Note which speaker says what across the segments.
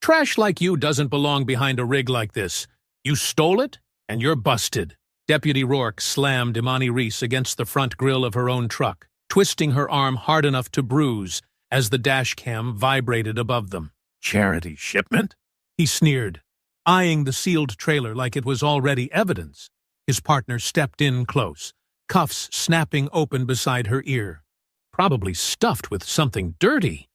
Speaker 1: Trash like you doesn't belong behind a rig like this. You stole it, and you're busted. Deputy Rourke slammed Imani Reese against the front grille of her own truck, twisting her arm hard enough to bruise as the dash cam vibrated above them. Charity shipment? He sneered, eyeing the sealed trailer like it was already evidence. His partner stepped in close, cuffs snapping open beside her ear. Probably stuffed with something dirty.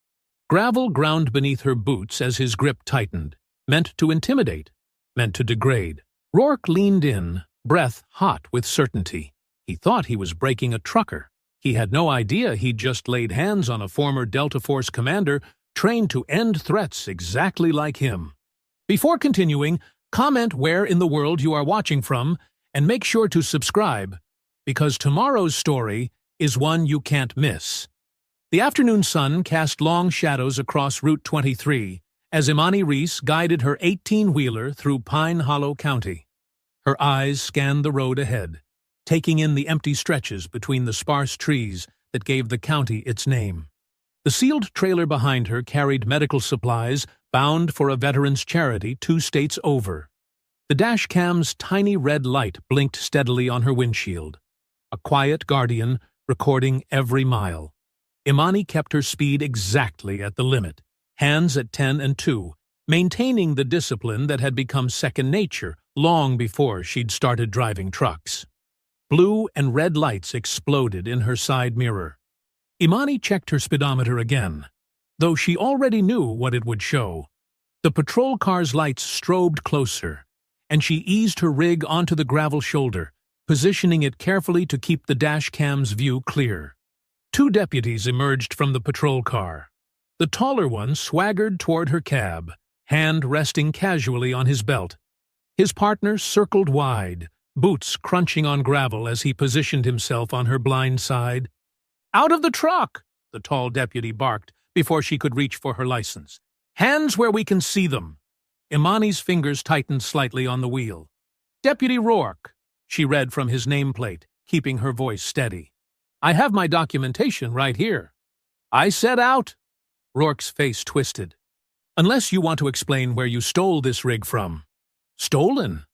Speaker 1: Gravel ground beneath her boots as his grip tightened, meant to intimidate, meant to degrade. Rourke leaned in, breath hot with certainty. He thought he was breaking a trucker. He had no idea he'd just laid hands on a former Delta Force commander trained to end threats exactly like him. Before continuing, comment where in the world you are watching from, and make sure to subscribe, because tomorrow's story is one you can't miss. The afternoon sun cast long shadows across Route 23 as Imani Reese guided her 18-wheeler through Pine Hollow County. Her eyes scanned the road ahead, taking in the empty stretches between the sparse trees that gave the county its name. The sealed trailer behind her carried medical supplies bound for a veterans' charity 2 states over. The dash cam's tiny red light blinked steadily on her windshield, a quiet guardian recording every mile. Imani kept her speed exactly at the limit, hands at 10 and 2, maintaining the discipline that had become second nature long before she'd started driving trucks. Blue and red lights exploded in her side mirror. Imani checked her speedometer again, though she already knew what it would show. The patrol car's lights strobed closer, and she eased her rig onto the gravel shoulder, positioning it carefully to keep the dash cam's view clear. 2 deputies emerged from the patrol car. The taller one swaggered toward her cab, hand resting casually on his belt. His partner circled wide, boots crunching on gravel as he positioned himself on her blind side. "Out of the truck!" the tall deputy barked before she could reach for her license. "Hands where we can see them." Imani's fingers tightened slightly on the wheel. "Deputy Rourke," she read from his nameplate, keeping her voice steady. "I have my documentation right here." "I said out." Rourke's face twisted. "Unless you want to explain where you stole this rig from." "Stolen?"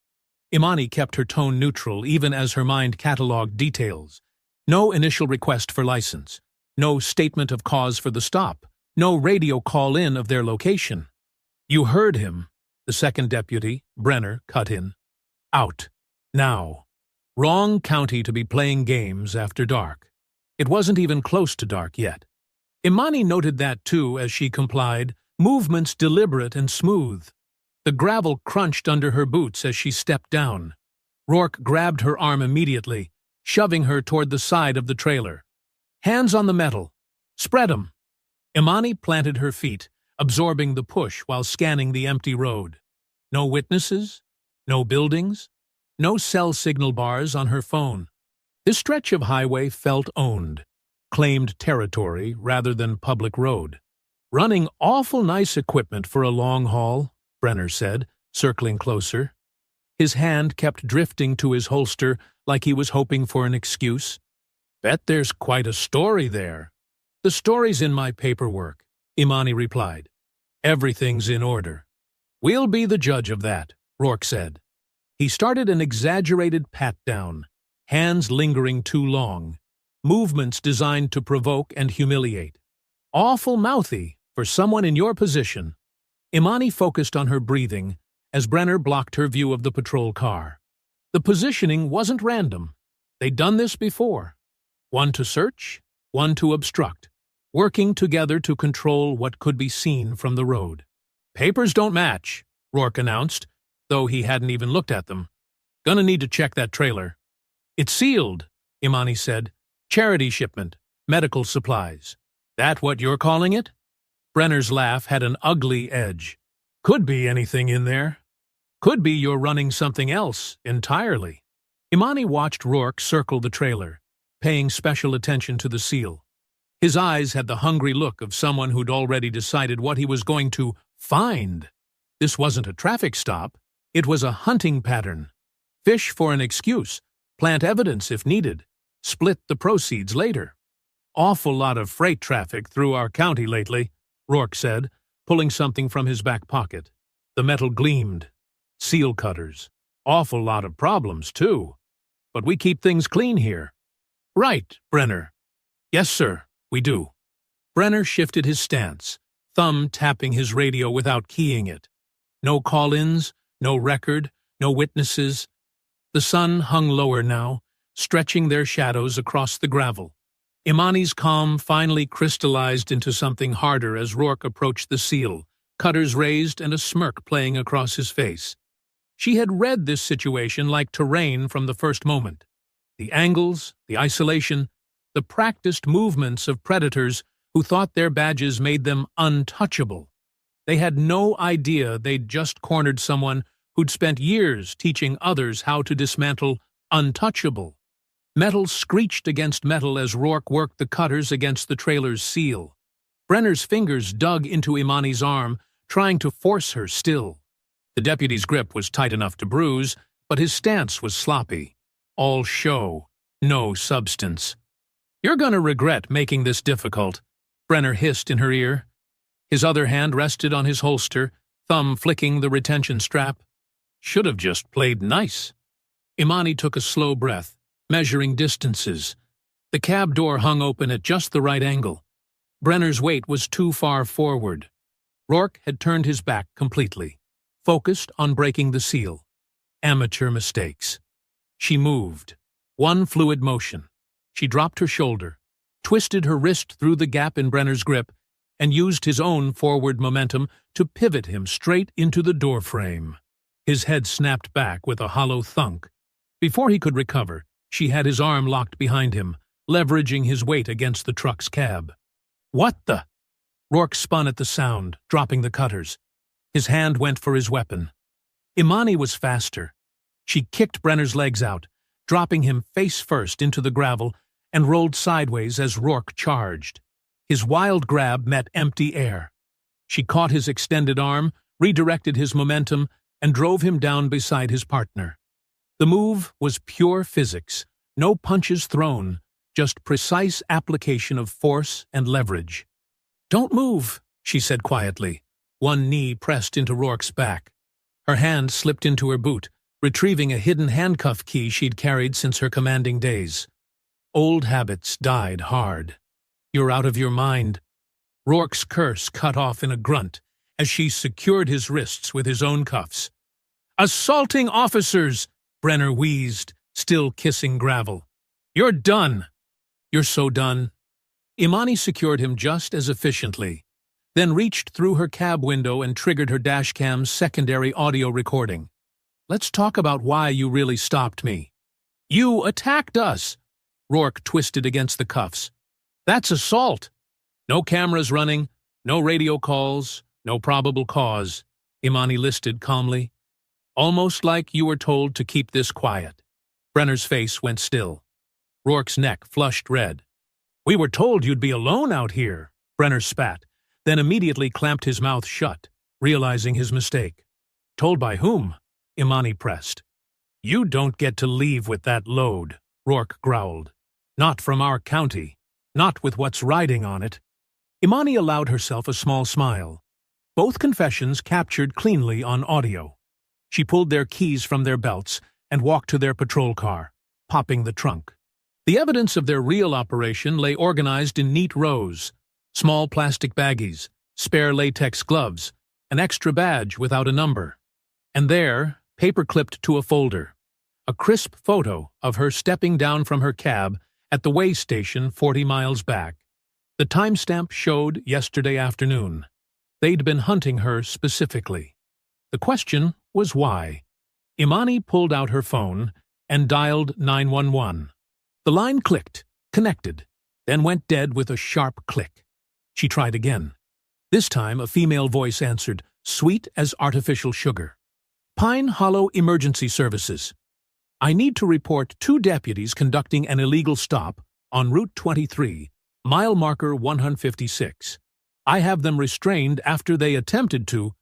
Speaker 1: Imani kept her tone neutral even as her mind catalogued details. No initial request for license. No statement of cause for the stop. No radio call-in of their location. "You heard him," the second deputy, Brenner, cut in. "Out. Now." Wrong county to be playing games after dark. It wasn't even close to dark yet. Imani noted that too as she complied, movements deliberate and smooth. The gravel crunched under her boots as she stepped down. Rourke grabbed her arm immediately, shoving her toward the side of the trailer. "Hands on the metal. Spread 'em." Imani planted her feet, absorbing the push while scanning the empty road. No witnesses, no buildings, no cell signal bars on her phone. This stretch of highway felt owned, claimed territory rather than public road. "Running awful nice equipment for a long haul," Brenner said, circling closer. His hand kept drifting to his holster like he was hoping for an excuse. "Bet there's quite a story there." "The story's in my paperwork," Imani replied. "Everything's in order." "We'll be the judge of that," Rourke said. He started an exaggerated pat-down, hands lingering too long, movements designed to provoke and humiliate. "Awful mouthy for someone in your position." Imani focused on her breathing as Brenner blocked her view of the patrol car. The positioning wasn't random. They'd done this before. One to search, one to obstruct, working together to control what could be seen from the road. "Papers don't match," Rourke announced, though he hadn't even looked at them. "Gonna need to check that trailer." "It's sealed," Imani said. "Charity shipment, medical supplies." "That what you're calling it?" Brenner's laugh had an ugly edge. "Could be anything in there. Could be you're running something else entirely." Imani watched Rourke circle the trailer, paying special attention to the seal. His eyes had the hungry look of someone who'd already decided what he was going to find. This wasn't a traffic stop. It was a hunting pattern. Fish for an excuse, plant evidence if needed, split the proceeds later. "Awful lot of freight traffic through our county lately," Rourke said, pulling something from his back pocket. The metal gleamed. Seal cutters. Awful lot of problems, too. But we keep things clean here. Right, Brenner. Yes, sir, we do. Brenner shifted his stance, thumb tapping his radio without keying it. No call-ins, no record, no witnesses. The sun hung lower now, stretching their shadows across the gravel. Imani's calm finally crystallized into something harder as Rourke approached the seal, cutters raised and a smirk playing across his face. She had read this situation like terrain from the first moment. The angles, the isolation, the practiced movements of predators who thought their badges made them untouchable. They had no idea they'd just cornered someone who'd spent years teaching others how to dismantle untouchable. Metal screeched against metal as Rourke worked the cutters against the trailer's seal. Brenner's fingers dug into Imani's arm, trying to force her still. The deputy's grip was tight enough to bruise, but his stance was sloppy. All show, no substance. "You're gonna regret making this difficult," Brenner hissed in her ear. His other hand rested on his holster, thumb flicking the retention strap. "Should have just played nice." Imani took a slow breath, measuring distances. The cab door hung open at just the right angle. Brenner's weight was too far forward. Rourke had turned his back completely, focused on breaking the seal. Amateur mistakes. She moved. One fluid motion. She dropped her shoulder, twisted her wrist through the gap in Brenner's grip, and used his own forward momentum to pivot him straight into the doorframe. His head snapped back with a hollow thunk. Before he could recover, she had his arm locked behind him, leveraging his weight against the truck's cab. "What the?" Rourke spun at the sound, dropping the cutters. His hand went for his weapon. Imani was faster. She kicked Brenner's legs out, dropping him face first into the gravel, and rolled sideways as Rourke charged. His wild grab met empty air. She caught his extended arm, redirected his momentum, and drove him down beside his partner. The move was pure physics, no punches thrown, just precise application of force and leverage. "Don't move," she said quietly, one knee pressed into Rourke's back. Her hand slipped into her boot, retrieving a hidden handcuff key she'd carried since her commanding days. Old habits died hard. "You're out of your mind." Rourke's curse cut off in a grunt as she secured his wrists with his own cuffs. "Assaulting officers!" Brenner wheezed, still kissing gravel. "You're done." "You're so done." Imani secured him just as efficiently, then reached through her cab window and triggered her dashcam's secondary audio recording. "Let's talk about why you really stopped me." "You attacked us!" Rourke twisted against the cuffs. "That's assault." "No cameras running, no radio calls, no probable cause," Imani listed calmly. "Almost like you were told to keep this quiet." Brenner's face went still. Rourke's neck flushed red. "We were told you'd be alone out here," Brenner spat, then immediately clamped his mouth shut, realizing his mistake. "Told by whom?" Imani pressed. "You don't get to leave with that load," Rourke growled. "Not from our county. Not with what's riding on it." Imani allowed herself a small smile. Both confessions captured cleanly on audio. She pulled their keys from their belts and walked to their patrol car, popping the trunk. The evidence of their real operation lay organized in neat rows: small plastic baggies, spare latex gloves, an extra badge without a number. And there, paper-clipped to a folder, a crisp photo of her stepping down from her cab at the way station 40 miles back. The timestamp showed yesterday afternoon. They'd been hunting her specifically. The question was why. Imani pulled out her phone and dialed 911. The line clicked, connected, then went dead with a sharp click. She tried again. This time a female voice answered, sweet as artificial sugar. "Pine Hollow Emergency Services. I need to report 2 deputies conducting an illegal stop on Route 23, mile marker 156. I have them restrained after they attempted to—"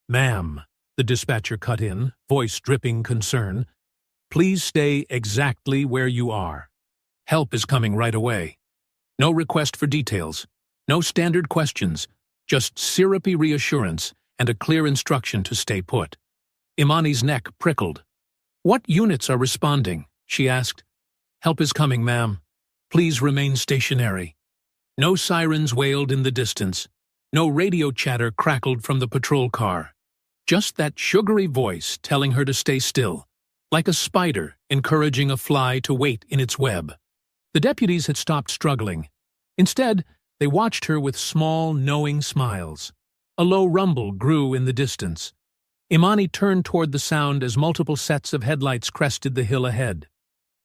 Speaker 1: "Ma'am," the dispatcher cut in, voice dripping concern, "please stay exactly where you are. Help is coming right away. No request for details. No standard questions. just syrupy reassurance and a clear instruction to stay put. Imani's neck prickled. "What units are responding?" she asked. "Help is coming, ma'am. Please remain stationary." No sirens wailed in the distance. No radio chatter crackled from the patrol car. Just that sugary voice telling her to stay still, like a spider encouraging a fly to wait in its web. The deputies had stopped struggling. Instead, they watched her with small, knowing smiles. A low rumble grew in the distance. Imani turned toward the sound as multiple sets of headlights crested the hill ahead.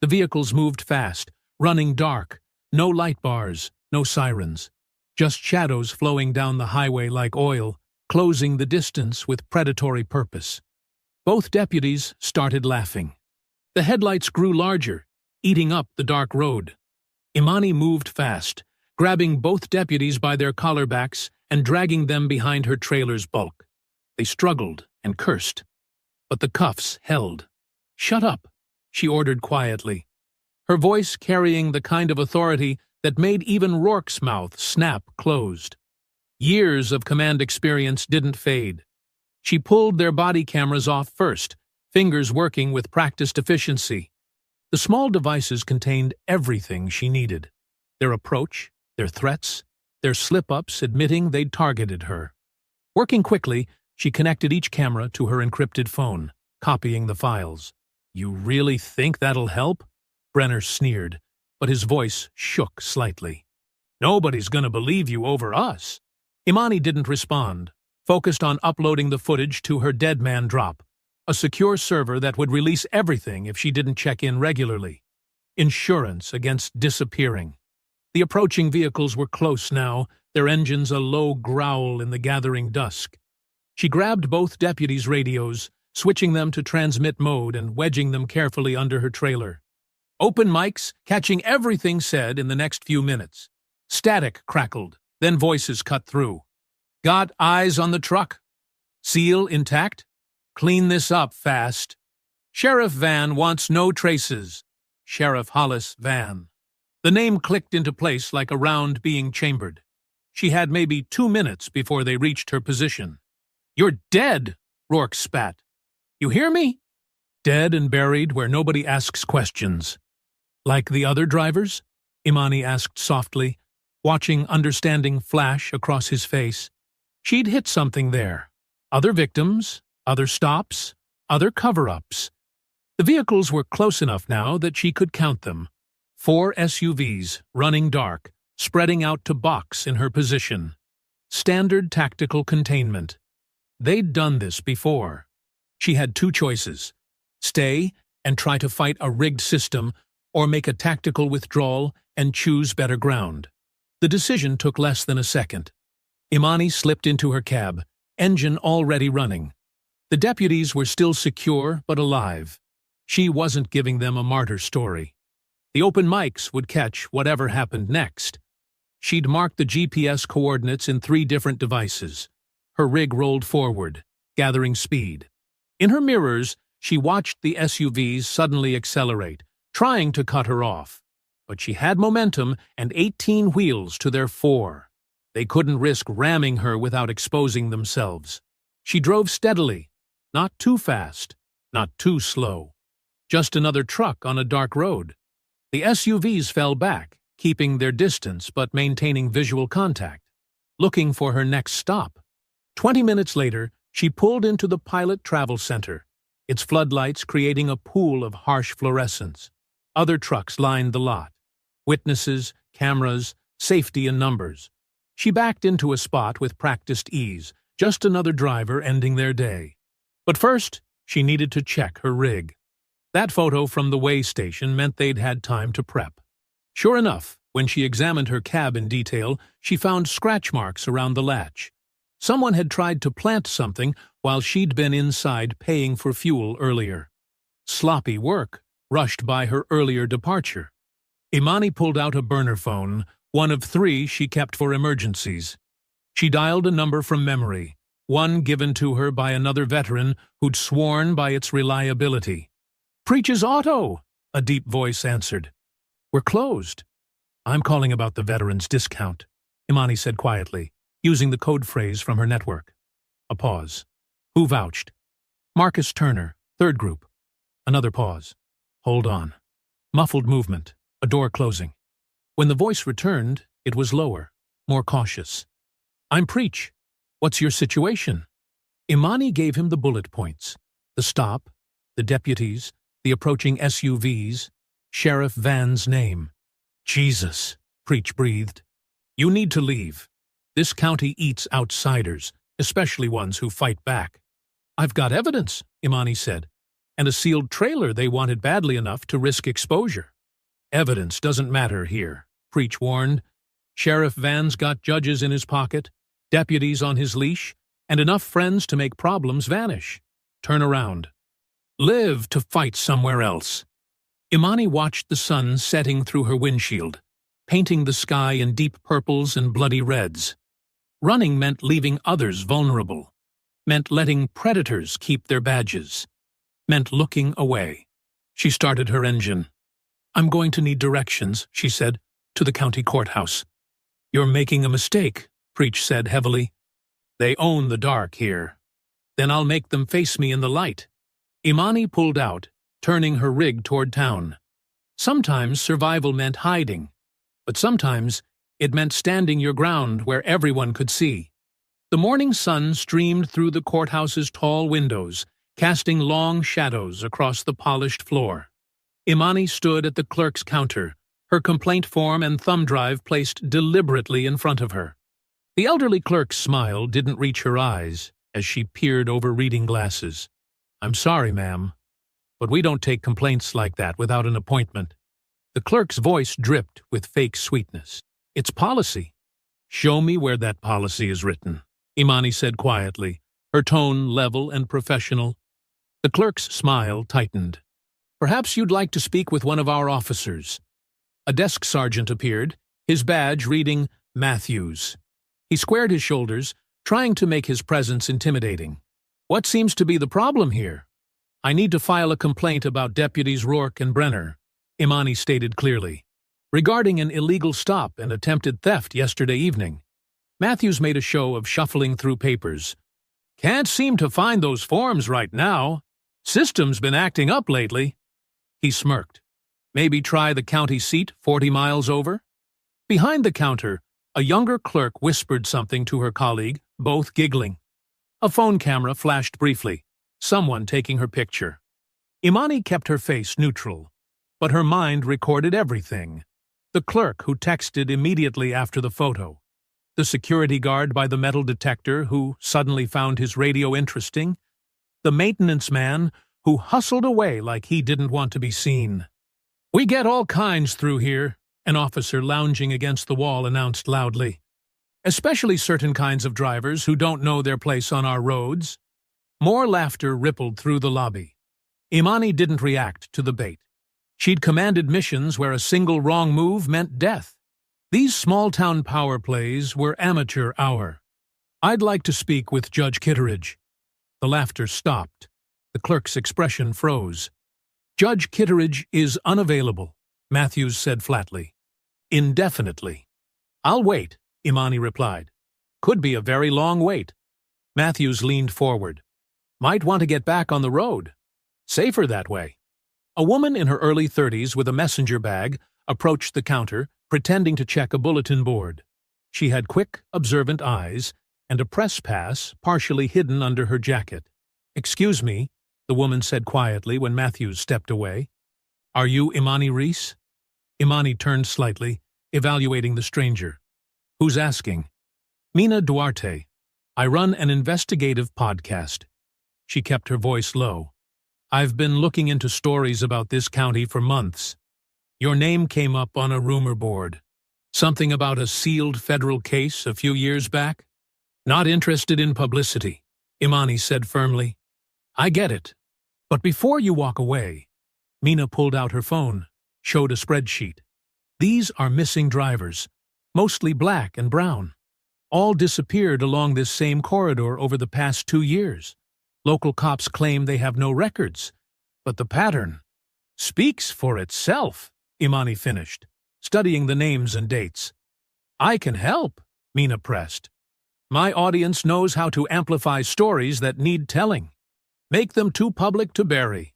Speaker 1: The vehicles moved fast, running dark, no light bars, no sirens. Just shadows flowing down the highway like oil, closing the distance with predatory purpose. Both deputies started laughing. The headlights grew larger, eating up the dark road. Imani moved fast, grabbing both deputies by their collarbacks and dragging them behind her trailer's bulk. They struggled and cursed, but the cuffs held. "Shut up," she ordered quietly, her voice carrying the kind of authority that made even Rourke's mouth snap closed. Years of command experience didn't fade. She pulled their body cameras off first, fingers working with practiced efficiency. The small devices contained everything she needed. Their approach, their threats, their slip-ups admitting they'd targeted her. Working quickly, she connected each camera to her encrypted phone, copying the files. "You really think that'll help?" Brenner sneered, but his voice shook slightly. "Nobody's gonna believe you over us." Imani didn't respond, focused on uploading the footage to her Dead Man Drop, a secure server that would release everything if she didn't check in regularly. Insurance against disappearing. The approaching vehicles were close now, their engines a low growl in the gathering dusk. She grabbed both deputies' radios, switching them to transmit mode and wedging them carefully under her trailer. Open mics, catching everything said in the next few minutes. Static crackled, then voices cut through. "Got eyes on the truck? Seal intact? Clean this up fast. Sheriff Van wants no traces. Sheriff Hollis Van." The name clicked into place like a round being chambered. She had maybe 2 minutes before they reached her position. "You're dead," Rourke spat. "You hear me?" "Dead and buried where nobody asks questions." "Like the other drivers?" Imani asked softly, watching understanding flash across his face. She'd hit something there. Other victims, other stops, other cover-ups. The vehicles were close enough now that she could count them. 4 SUVs, running dark, spreading out to box in her position. Standard tactical containment. They'd done this before. She had 2 choices: stay and try to fight a rigged system, or make a tactical withdrawal and choose better ground. The decision took less than a second. Imani slipped into her cab, engine already running. The deputies were still secure but alive. She wasn't giving them a martyr story. The open mics would catch whatever happened next. She'd marked the GPS coordinates in 3 different devices. Her rig rolled forward, gathering speed. In her mirrors, she watched the SUVs suddenly accelerate, trying to cut her off. But she had momentum and 18 wheels to their 4. They couldn't risk ramming her without exposing themselves. She drove steadily, not too fast, not too slow. Just another truck on a dark road. The SUVs fell back, keeping their distance but maintaining visual contact, looking for her next stop. 20 minutes later, she pulled into the Pilot Travel Center, its floodlights creating a pool of harsh fluorescence. Other trucks lined the lot. Witnesses, cameras, safety in numbers. She backed into a spot with practiced ease, just another driver ending their day. But first, she needed to check her rig. That photo from the way station meant they'd had time to prep. Sure enough, when she examined her cab in detail, she found scratch marks around the latch. Someone had tried to plant something while she'd been inside paying for fuel earlier. Sloppy work, rushed by her earlier departure. Imani pulled out a burner phone, one of 3 she kept for emergencies. She dialed a number from memory, one given to her by another veteran who'd sworn by its reliability. "Preaches Auto," a deep voice answered. "We're closed." "I'm calling about the veteran's discount," Imani said quietly. using the code phrase from her network. A pause. Who vouched? Marcus Turner, third group. Another pause. Hold on. Muffled movement, a door closing. When the voice returned, it was lower, more cautious. I'm Preach. What's your situation? Imani gave him the bullet points. The stop, the deputies, the approaching SUVs, Sheriff Van's name. Jesus, Preach breathed. You need to leave. This county eats outsiders, especially ones who fight back. I've got evidence, Imani said, and a sealed trailer they wanted badly enough to risk exposure. Evidence doesn't matter here, Preach warned. Sheriff Van's got judges in his pocket, deputies on his leash, and enough friends to make problems vanish. Turn around. Live to fight somewhere else. Imani watched the sun setting through her windshield, painting the sky in deep purples and bloody reds. Running meant leaving others vulnerable, meant letting predators keep their badges, meant looking away. She started her engine. I'm going to need directions, she said, to the county courthouse. You're making a mistake, Preach said heavily. They own the dark here. Then I'll make them face me in the light. Imani pulled out, turning her rig toward town. Sometimes survival meant hiding, but sometimes it meant standing your ground where everyone could see. The morning sun streamed through the courthouse's tall windows, casting long shadows across the polished floor. Imani stood at the clerk's counter, her complaint form and thumb drive placed deliberately in front of her. The elderly clerk's smile didn't reach her eyes as she peered over reading glasses. I'm sorry, ma'am, but we don't take complaints like that without an appointment. The clerk's voice dripped with fake sweetness. It's policy. Show me where that policy is written, Imani said quietly, her tone level and professional. The clerk's smile tightened. Perhaps you'd like to speak with one of our officers. A desk sergeant appeared, his badge reading Matthews. He squared his shoulders, trying to make his presence intimidating. What seems to be the problem here? I need to file a complaint about Deputies Rourke and Brenner, Imani stated clearly, regarding an illegal stop and attempted theft yesterday evening. Matthews made a show of shuffling through papers. Can't seem to find those forms right now. System's been acting up lately. He smirked. Maybe try the county seat 40 miles over? Behind the counter, a younger clerk whispered something to her colleague, both giggling. A phone camera flashed briefly, someone taking her picture. Imani kept her face neutral, but her mind recorded everything. The clerk who texted immediately after the photo, the security guard by the metal detector who suddenly found his radio interesting, the maintenance man who hustled away like he didn't want to be seen. We get all kinds through here, an officer lounging against the wall announced loudly. Especially certain kinds of drivers who don't know their place on our roads. More laughter rippled through the lobby. Imani didn't react to the bait. She'd commanded missions where a single wrong move meant death. These small-town power plays were amateur hour. I'd like to speak with Judge Kitteridge. The laughter stopped. The clerk's expression froze. Judge Kitteridge is unavailable, Matthews said flatly. Indefinitely. I'll wait, Imani replied. Could be a very long wait. Matthews leaned forward. Might want to get back on the road. Safer that way. A woman in her early 30s with a messenger bag approached the counter, pretending to check a bulletin board. She had quick, observant eyes and a press pass partially hidden under her jacket. Excuse me, the woman said quietly when Matthews stepped away. Are you Imani Reese? Imani turned slightly, evaluating the stranger. Who's asking? Mina Duarte. I run an investigative podcast. She kept her voice low. I've been looking into stories about this county for months. Your name came up on a rumor board. Something about a sealed federal case a few years back? Not interested in publicity, Imani said firmly. I get it. But before you walk away, Mina pulled out her phone, showed a spreadsheet. These are missing drivers, mostly black and brown. All disappeared along this same corridor over the past 2 years. Local cops claim they have no records, but the pattern speaks for itself, Imani finished, studying the names and dates. I can help, Mina pressed. My audience knows how to amplify stories that need telling. Make them too public to bury.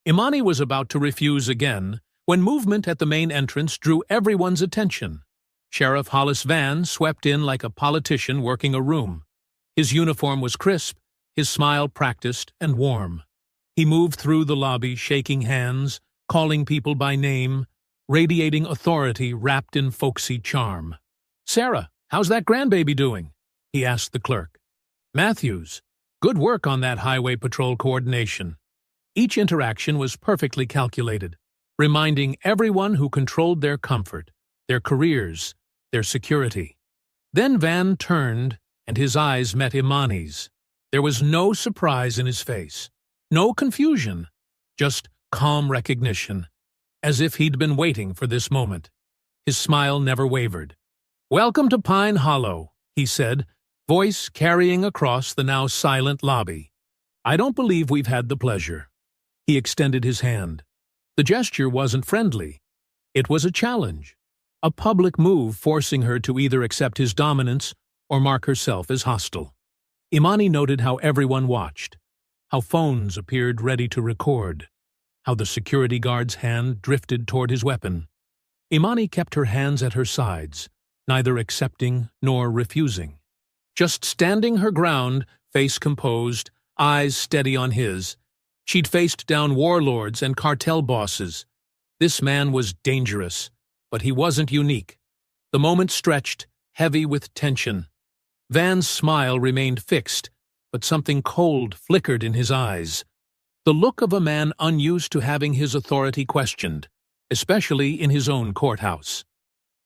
Speaker 1: Imani was about to refuse again when movement at the main entrance drew everyone's attention. Sheriff Hollis Van swept in like a politician working a room. His uniform was crisp, his smile practiced and warm. He moved through the lobby, shaking hands, calling people by name, radiating authority wrapped in folksy charm. "Sarah, how's that grandbaby doing?" he asked the clerk. "Matthews, good work on that highway patrol coordination." Each interaction was perfectly calculated, reminding everyone who controlled their comfort, their careers, their security. Then Van turned, and his eyes met Imani's. There was no surprise in his face, no confusion, just calm recognition, as if he'd been waiting for this moment. His smile never wavered. "Welcome to Pine Hollow," he said, voice carrying across the now silent lobby. "I don't believe we've had the pleasure." He extended his hand. The gesture wasn't friendly. It was a challenge, a public move forcing her to either accept his dominance or mark herself as hostile. Imani noted how everyone watched, how phones appeared ready to record, how the security guard's hand drifted toward his weapon. Imani kept her hands at her sides, neither accepting nor refusing. Just standing her ground, face composed, eyes steady on his. She'd faced down warlords and cartel bosses. This man was dangerous, but he wasn't unique. The moment stretched, heavy with tension. Van's smile remained fixed, but something cold flickered in his eyes. The look of a man unused to having his authority questioned, especially in his own courthouse.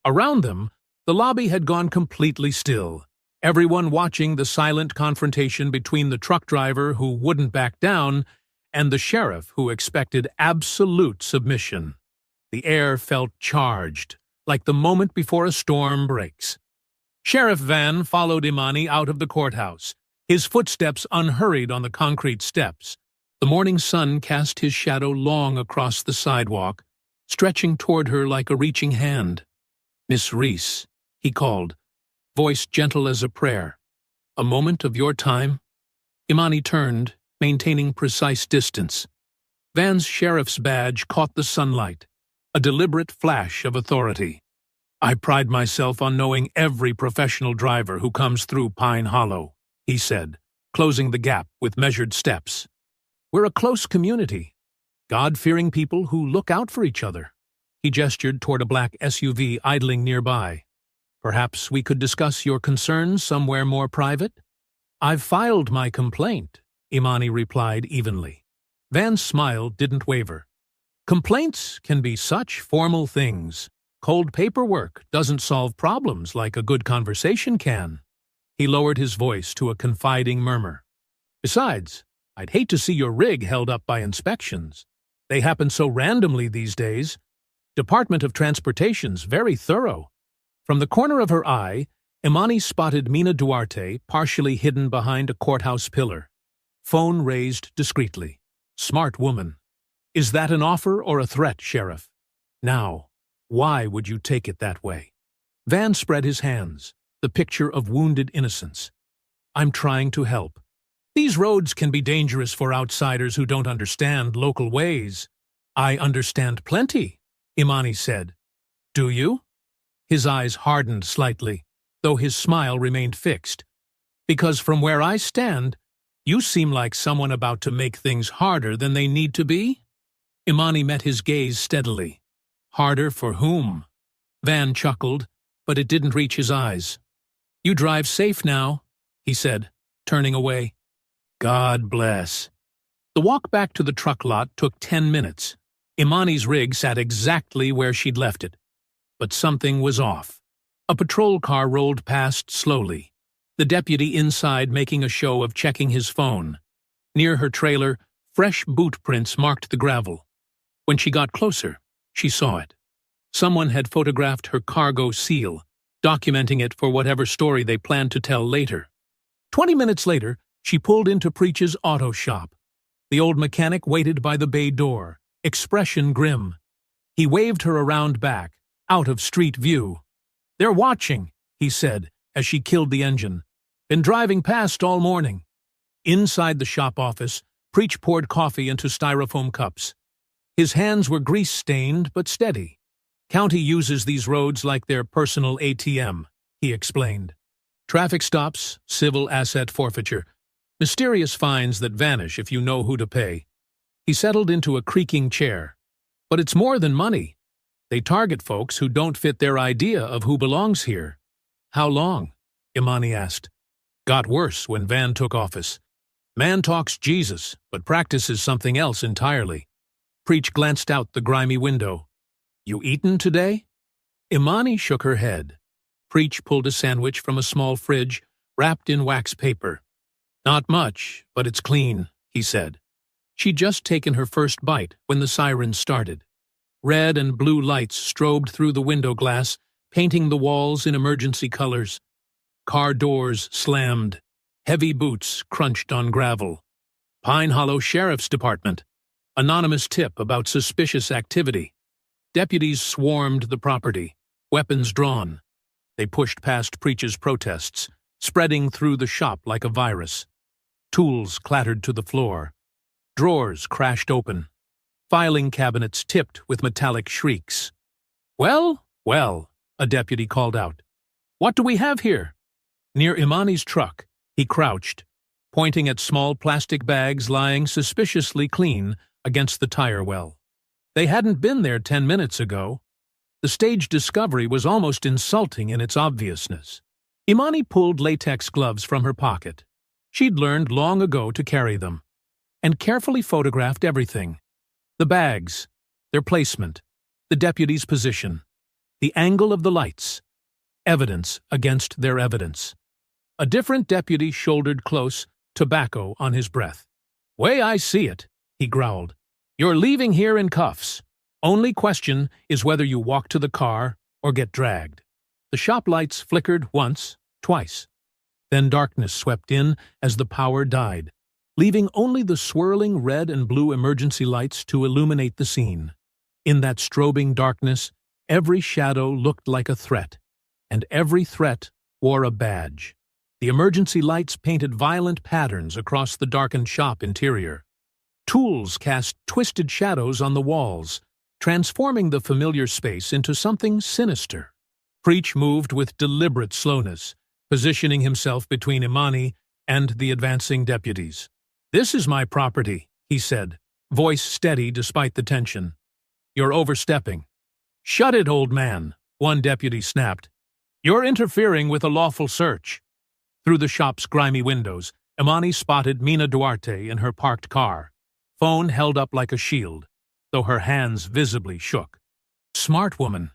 Speaker 1: Around them, the lobby had gone completely still, everyone watching the silent confrontation between the truck driver who wouldn't back down and the sheriff who expected absolute submission. The air felt charged, like the moment before a storm breaks. Sheriff Van followed Imani out of the courthouse, his footsteps unhurried on the concrete steps. The morning sun cast his shadow long across the sidewalk, stretching toward her like a reaching hand. "Miss Reese," he called, voice gentle as a prayer. "A moment of your time?" Imani turned, maintaining precise distance. Van's sheriff's badge caught the sunlight, a deliberate flash of authority. "I pride myself on knowing every professional driver who comes through Pine Hollow," he said, closing the gap with measured steps. "We're a close community, God-fearing people who look out for each other." He gestured toward a black SUV idling nearby. "Perhaps we could discuss your concerns somewhere more private?" "I've filed my complaint," Imani replied evenly. Van's smile didn't waver. "Complaints can be such formal things. Cold paperwork doesn't solve problems like a good conversation can." He lowered his voice to a confiding murmur. "Besides, I'd hate to see your rig held up by inspections. They happen so randomly these days. Department of Transportation's very thorough." From the corner of her eye, Imani spotted Mina Duarte partially hidden behind a courthouse pillar. Phone raised discreetly. "Smart woman. Is that an offer or a threat, Sheriff? Now, why would you take it that way?" Van spread his hands, the picture of wounded innocence. "I'm trying to help. These roads can be dangerous for outsiders who don't understand local ways." "I understand plenty," Imani said. "Do you?" His eyes hardened slightly, though his smile remained fixed. "Because from where I stand, you seem like someone about to make things harder than they need to be." Imani met his gaze steadily. "Harder for whom?" Van chuckled, but it didn't reach his eyes. "You drive safe now," he said, turning away. "God bless." The walk back to the truck lot took 10 minutes. Imani's rig sat exactly where she'd left it. But something was off. A patrol car rolled past slowly, the deputy inside making a show of checking his phone. Near her trailer, fresh boot prints marked the gravel. When she got closer, she saw it. Someone had photographed her cargo seal, documenting it for whatever story they planned to tell later. 20 minutes later, she pulled into Preach's auto shop. The old mechanic waited by the bay door, expression grim. He waved her around back, out of street view. "They're watching," he said, as she killed the engine. Been driving past all morning. Inside the shop office, Preach poured coffee into styrofoam cups. His hands were grease-stained but steady. County uses these roads like their personal ATM, he explained. Traffic stops, civil asset forfeiture, mysterious fines that vanish if you know who to pay. He settled into a creaking chair. But it's more than money. They target folks who don't fit their idea of who belongs here. How long? Imani asked. Got worse when Van took office. Man talks Jesus, but practices something else entirely. Preach glanced out the grimy window. You eaten today? Imani shook her head. Preach pulled a sandwich from a small fridge, wrapped in wax paper. Not much, but it's clean, he said. She'd just taken her first bite when the sirens started. Red and blue lights strobed through the window glass, painting the walls in emergency colors. Car doors slammed. Heavy boots crunched on gravel. Pine Hollow Sheriff's Department. Anonymous tip about suspicious activity. Deputies swarmed the property, weapons drawn. They pushed past Preach's protests, spreading through the shop like a virus. Tools clattered to the floor. Drawers crashed open. Filing cabinets tipped with metallic shrieks. Well, well, a deputy called out. What do we have here? Near Imani's truck, he crouched, pointing at small plastic bags lying suspiciously clean against the tire well. They hadn't been there 10 minutes ago. The staged discovery was almost insulting in its obviousness. Imani pulled latex gloves from her pocket. She'd learned long ago to carry them, and carefully photographed everything. The bags, their placement, the deputy's position, the angle of the lights, evidence against their evidence. A different deputy shouldered close, tobacco on his breath. Way I see it, he growled. You're leaving here in cuffs. Only question is whether you walk to the car or get dragged. The shop lights flickered once, twice. Then darkness swept in as the power died, leaving only the swirling red and blue emergency lights to illuminate the scene. In that strobing darkness, every shadow looked like a threat, and every threat wore a badge. The emergency lights painted violent patterns across the darkened shop interior. Tools cast twisted shadows on the walls, transforming the familiar space into something sinister. Preach moved with deliberate slowness, positioning himself between Imani and the advancing deputies. This is my property, he said, voice steady despite the tension. You're overstepping. Shut it, old man, one deputy snapped. You're interfering with a lawful search. Through the shop's grimy windows, Imani spotted Mina Duarte in her parked car, phone held up like a shield, though her hands visibly shook. Smart woman,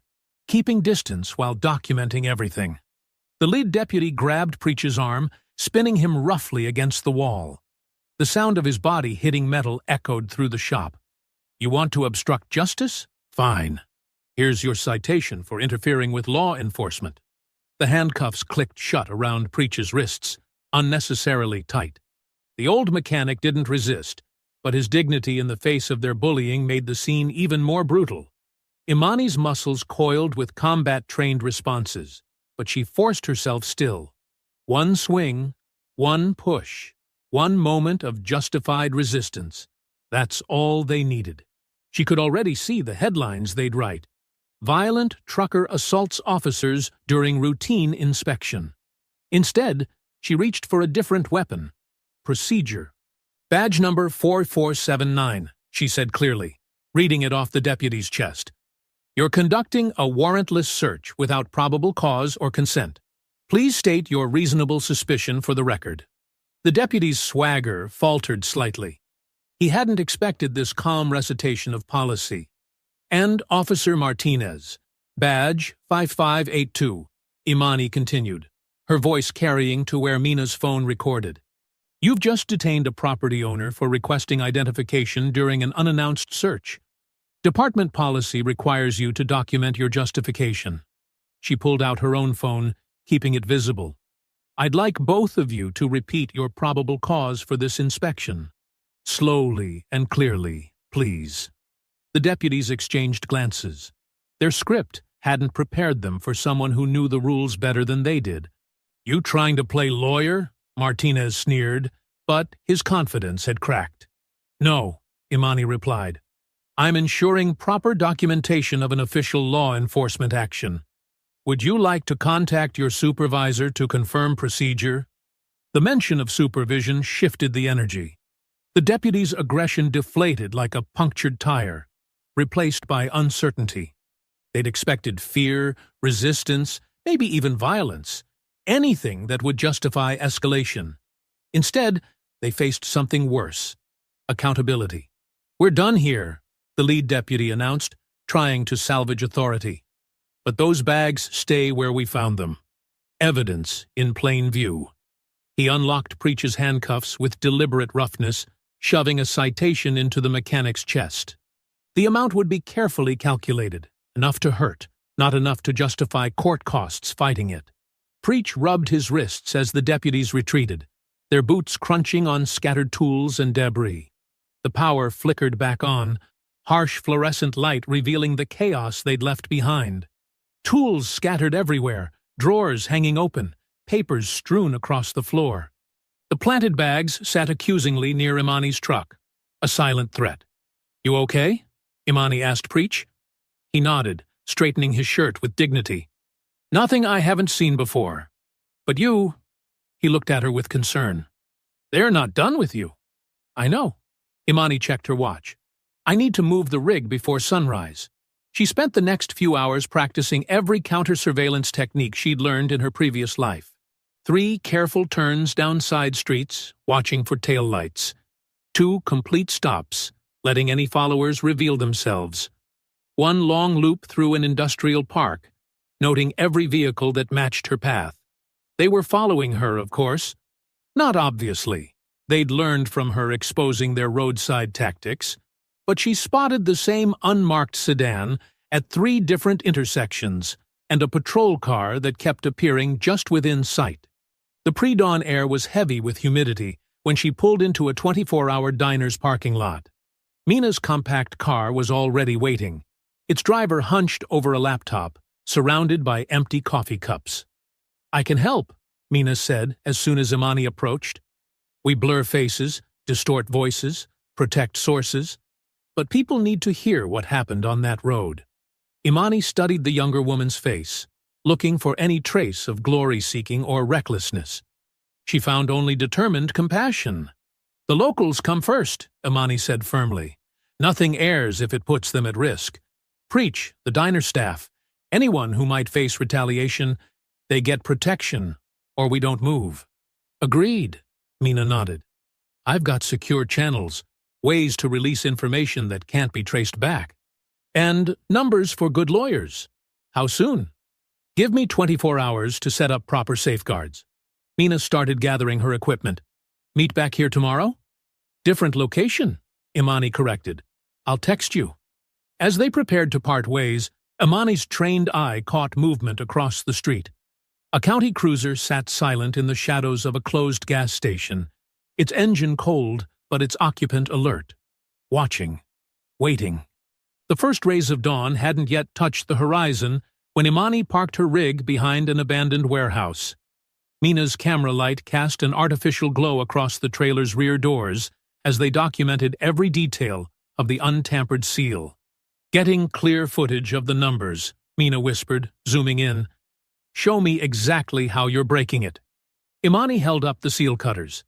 Speaker 1: keeping distance while documenting everything. The lead deputy grabbed Preach's arm, spinning him roughly against the wall. The sound of his body hitting metal echoed through the shop. You want to obstruct justice? Fine. Here's your citation for interfering with law enforcement. The handcuffs clicked shut around Preach's wrists, unnecessarily tight. The old mechanic didn't resist, but his dignity in the face of their bullying made the scene even more brutal. Imani's muscles coiled with combat-trained responses, but she forced herself still. One swing, one push, one moment of justified resistance. That's all they needed. She could already see the headlines they'd write. Violent trucker assaults officers during routine inspection. Instead, she reached for a different weapon. Procedure. Badge number 4479, she said clearly, reading it off the deputy's chest. You're conducting a warrantless search without probable cause or consent. Please state your reasonable suspicion for the record. The deputy's swagger faltered slightly. He hadn't expected this calm recitation of policy. And Officer Martinez, badge 5582, Imani continued, her voice carrying to where Mina's phone recorded. You've just detained a property owner for requesting identification during an unannounced search. Department policy requires you to document your justification. She pulled out her own phone, keeping it visible. I'd like both of you to repeat your probable cause for this inspection. Slowly and clearly, please. The deputies exchanged glances. Their script hadn't prepared them for someone who knew the rules better than they did. "You trying to play lawyer?" Martinez sneered, but his confidence had cracked. "No," Imani replied. "I'm ensuring proper documentation of an official law enforcement action. Would you like to contact your supervisor to confirm procedure?" The mention of supervision shifted the energy. The deputy's aggression deflated like a punctured tire, replaced by uncertainty. They'd expected fear, resistance, maybe even violence, anything that would justify escalation. Instead, they faced something worse: accountability. "We're done here," the lead deputy announced, trying to salvage authority. "But those bags stay where we found them. Evidence in plain view." He unlocked Preach's handcuffs with deliberate roughness, shoving a citation into the mechanic's chest. The amount would be carefully calculated, enough to hurt, not enough to justify court costs fighting it. Preach rubbed his wrists as the deputies retreated, their boots crunching on scattered tools and debris. The power flickered back on, harsh fluorescent light revealing the chaos they'd left behind. Tools scattered everywhere, drawers hanging open, papers strewn across the floor. The planted bags sat accusingly near Imani's truck, a silent threat. "You okay?" Imani asked Preach. He nodded, straightening his shirt with dignity. "Nothing I haven't seen before. But you—" He looked at her with concern. "They're not done with you." "I know." Imani checked her watch. "I need to move the rig before sunrise." She spent the next few hours practicing every counter-surveillance technique she'd learned in her previous life. 3 careful turns down side streets, watching for taillights. 2 complete stops, letting any followers reveal themselves. 1 long loop through an industrial park, noting every vehicle that matched her path. They were following her, of course. Not obviously. They'd learned from her exposing their roadside tactics. But she spotted the same unmarked sedan at 3 different intersections and a patrol car that kept appearing just within sight. The pre-dawn air was heavy with humidity when she pulled into a 24-hour diner's parking lot. Mina's compact car was already waiting, its driver hunched over a laptop, surrounded by empty coffee cups. "I can help," Mina said as soon as Imani approached. "We blur faces, distort voices, protect sources. But people need to hear what happened on that road." Imani studied the younger woman's face, looking for any trace of glory-seeking or recklessness. She found only determined compassion. "The locals come first," Imani said firmly. "Nothing airs if it puts them at risk. Preach, the diner staff, anyone who might face retaliation, they get protection, or we don't move." "Agreed," Mina nodded. "I've got secure channels, ways to release information that can't be traced back. And numbers for good lawyers. How soon?" "Give me 24 hours to set up proper safeguards." Mina started gathering her equipment. "Meet back here tomorrow?" "Different location," Imani corrected. "I'll text you." As they prepared to part ways, Imani's trained eye caught movement across the street. A county cruiser sat silent in the shadows of a closed gas station, its engine cold but its occupant alert, watching, waiting. The first rays of dawn hadn't yet touched the horizon when Imani parked her rig behind an abandoned warehouse. Mina's camera light cast an artificial glow across the trailer's rear doors as they documented every detail of the untampered seal. "Getting clear footage of the numbers," Mina whispered, zooming in. "Show me exactly how you're breaking it." Imani held up the seal cutters.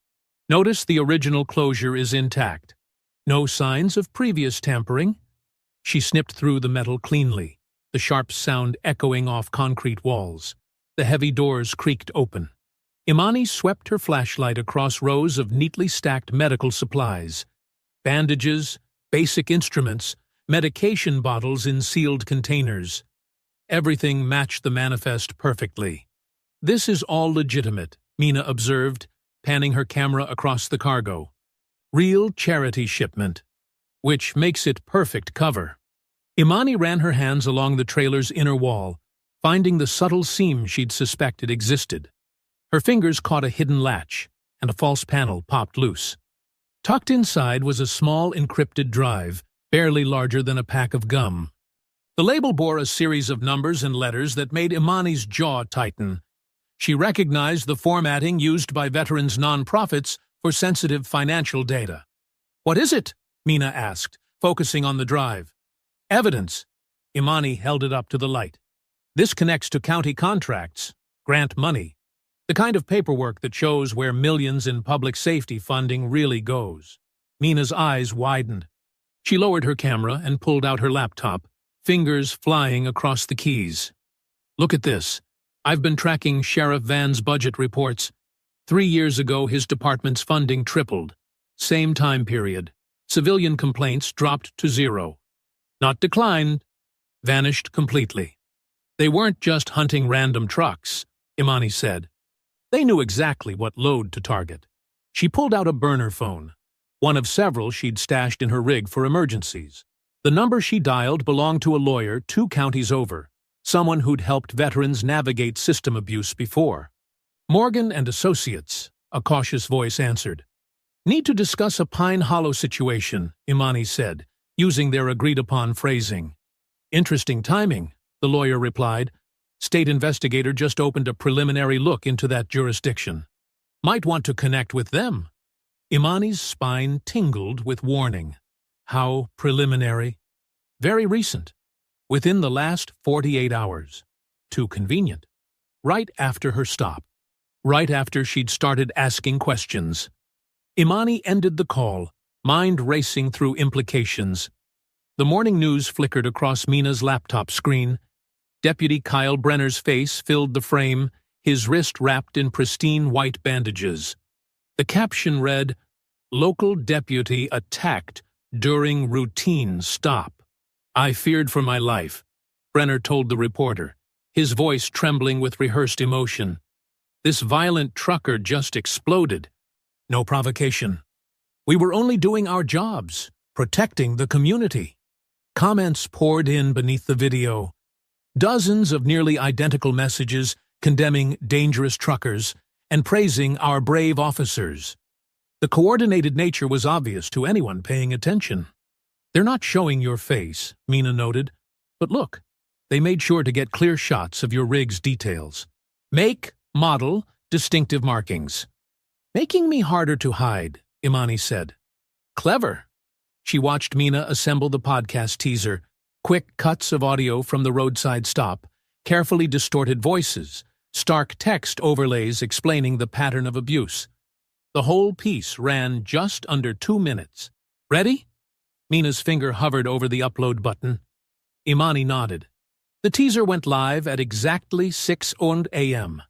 Speaker 1: "Notice the original closure is intact. No signs of previous tampering." She snipped through the metal cleanly, the sharp sound echoing off concrete walls. The heavy doors creaked open. Imani swept her flashlight across rows of neatly stacked medical supplies. Bandages, basic instruments, medication bottles in sealed containers. Everything matched the manifest perfectly. "This is all legitimate," Mina observed, panning her camera across the cargo. "Real charity shipment, which makes it perfect cover." Imani ran her hands along the trailer's inner wall, finding the subtle seam she'd suspected existed. Her fingers caught a hidden latch, and a false panel popped loose. Tucked inside was a small encrypted drive, barely larger than a pack of gum. The label bore a series of numbers and letters that made Imani's jaw tighten. She recognized the formatting used by veterans' nonprofits for sensitive financial data. "What is it?" Mina asked, focusing on the drive. "Evidence." Imani held it up to the light. "This connects to county contracts, grant money, the kind of paperwork that shows where millions in public safety funding really goes." Mina's eyes widened. She lowered her camera and pulled out her laptop, fingers flying across the keys. "Look at this. I've been tracking Sheriff Van's budget reports. 3 years ago, his department's funding tripled. Same time period. Civilian complaints dropped to 0. Not declined, vanished completely. They weren't just hunting random trucks," Imani said. "They knew exactly what load to target." She pulled out a burner phone, one of several she'd stashed in her rig for emergencies. The number she dialed belonged to a lawyer 2 counties over, someone who'd helped veterans navigate system abuse before. "Morgan and Associates," a cautious voice answered. "Need to discuss a Pine Hollow situation," Imani said, using their agreed-upon phrasing. "Interesting timing," the lawyer replied. "State investigator just opened a preliminary look into that jurisdiction. Might want to connect with them." Imani's spine tingled with warning. How preliminary? Very recent. Within the last 48 hours. Too convenient. Right after her stop. Right after she'd started asking questions. Imani ended the call, mind racing through implications. The morning news flickered across Mina's laptop screen. Deputy Kyle Brenner's face filled the frame, his wrist wrapped in pristine white bandages. The caption read, "Local deputy attacked during routine stop." "I feared for my life," Brenner told the reporter, his voice trembling with rehearsed emotion. "This violent trucker just exploded. No provocation. We were only doing our jobs, protecting the community." Comments poured in beneath the video. Dozens of nearly identical messages condemning dangerous truckers and praising our brave officers. The coordinated nature was obvious to anyone paying attention. "They're not showing your face," Mina noted. "But look, they made sure to get clear shots of your rig's details. Make, model, distinctive markings." "Making me harder to hide," Imani said. "Clever." She watched Mina assemble the podcast teaser, quick cuts of audio from the roadside stop, carefully distorted voices, stark text overlays explaining the pattern of abuse. The whole piece ran just under 2 minutes. "Ready?" Mina's finger hovered over the upload button. Imani nodded. The teaser went live at exactly 6:00 a.m.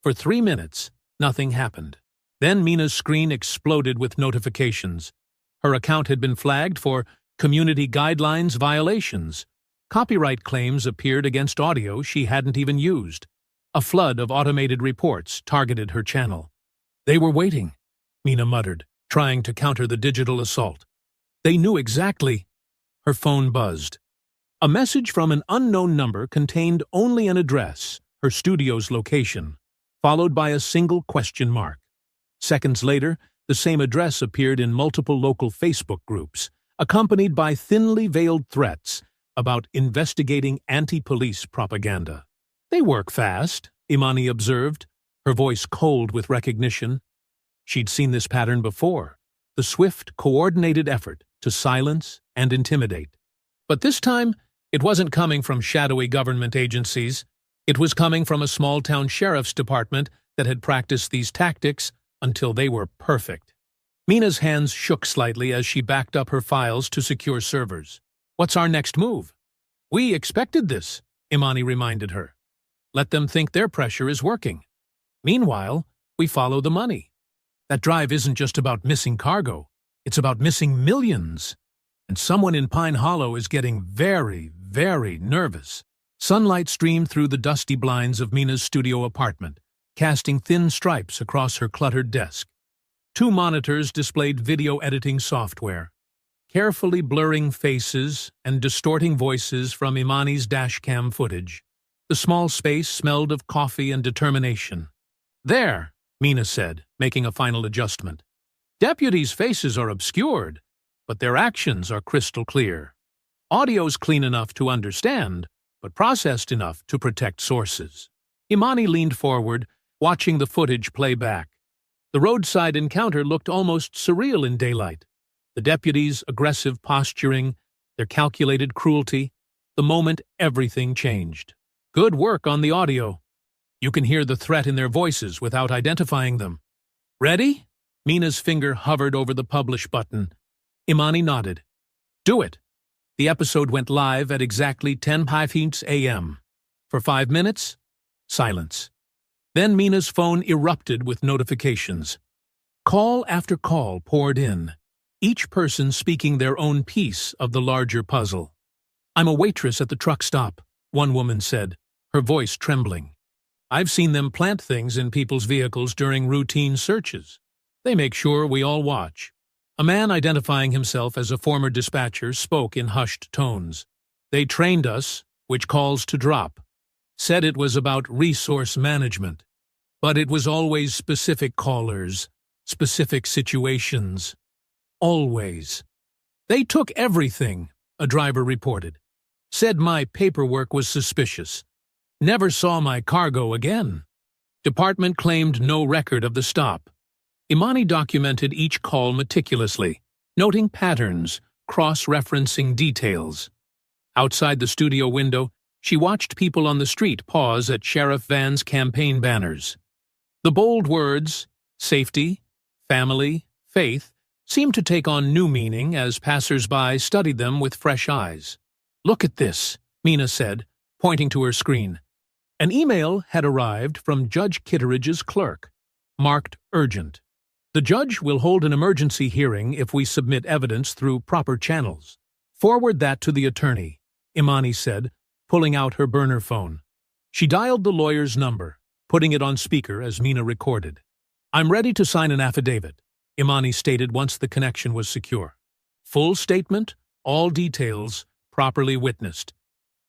Speaker 1: For 3 minutes, nothing happened. Then Mina's screen exploded with notifications. Her account had been flagged for community guidelines violations. Copyright claims appeared against audio she hadn't even used. A flood of automated reports targeted her channel. "They were waiting," Mina muttered, trying to counter the digital assault. "They knew exactly." Her phone buzzed. A message from an unknown number contained only an address, her studio's location, followed by a single question mark. Seconds later, the same address appeared in multiple local Facebook groups, accompanied by thinly veiled threats about investigating anti-police propaganda. "They work fast," Imani observed, her voice cold with recognition. She'd seen this pattern before, the swift, coordinated effort to silence and intimidate. But this time, it wasn't coming from shadowy government agencies. It was coming from a small-town sheriff's department that had practiced these tactics until they were perfect. Mina's hands shook slightly as she backed up her files to secure servers. "What's our next move?" "We expected this," Imani reminded her. "Let them think their pressure is working. Meanwhile, we follow the money. That drive isn't just about missing cargo. It's about missing millions. And someone in Pine Hollow is getting very, very nervous." Sunlight streamed through the dusty blinds of Mina's studio apartment, casting thin stripes across her cluttered desk. 2 monitors displayed video editing software, carefully blurring faces and distorting voices from Imani's dashcam footage. The small space smelled of coffee and determination. "There," Mina said, making a final adjustment. "Deputies' faces are obscured, but their actions are crystal clear. Audio's clean enough to understand, but processed enough to protect sources." Imani leaned forward, watching the footage play back. The roadside encounter looked almost surreal in daylight. The deputies' aggressive posturing, their calculated cruelty, the moment everything changed. Good work on the audio. You can hear the threat in their voices without identifying them. Ready? Mina's finger hovered over the publish button. Imani nodded. Do it. The episode went live at exactly 10:15 a.m. For 5 minutes, silence. Then Mina's phone erupted with notifications. Call after call poured in, each person speaking their own piece of the larger puzzle. I'm a waitress at the truck stop, one woman said, her voice trembling. I've seen them plant things in people's vehicles during routine searches. They make sure we all watch. A man identifying himself as a former dispatcher spoke in hushed tones. They trained us, which calls to drop. Said it was about resource management. But it was always specific callers, specific situations. Always. They took everything, a driver reported. Said my paperwork was suspicious. Never saw my cargo again. Department claimed no record of the stop. Imani documented each call meticulously, noting patterns, cross-referencing details. Outside the studio window, she watched people on the street pause at Sheriff Van's campaign banners. The bold words, safety, family, faith, seemed to take on new meaning as passers-by studied them with fresh eyes. Look at this, Mina said, pointing to her screen. An email had arrived from Judge Kitteridge's clerk, marked urgent. The judge will hold an emergency hearing if we submit evidence through proper channels. Forward that to the attorney, Imani said, pulling out her burner phone. She dialed the lawyer's number, putting it on speaker as Mina recorded. I'm ready to sign an affidavit, Imani stated once the connection was secure. Full statement, all details, properly witnessed.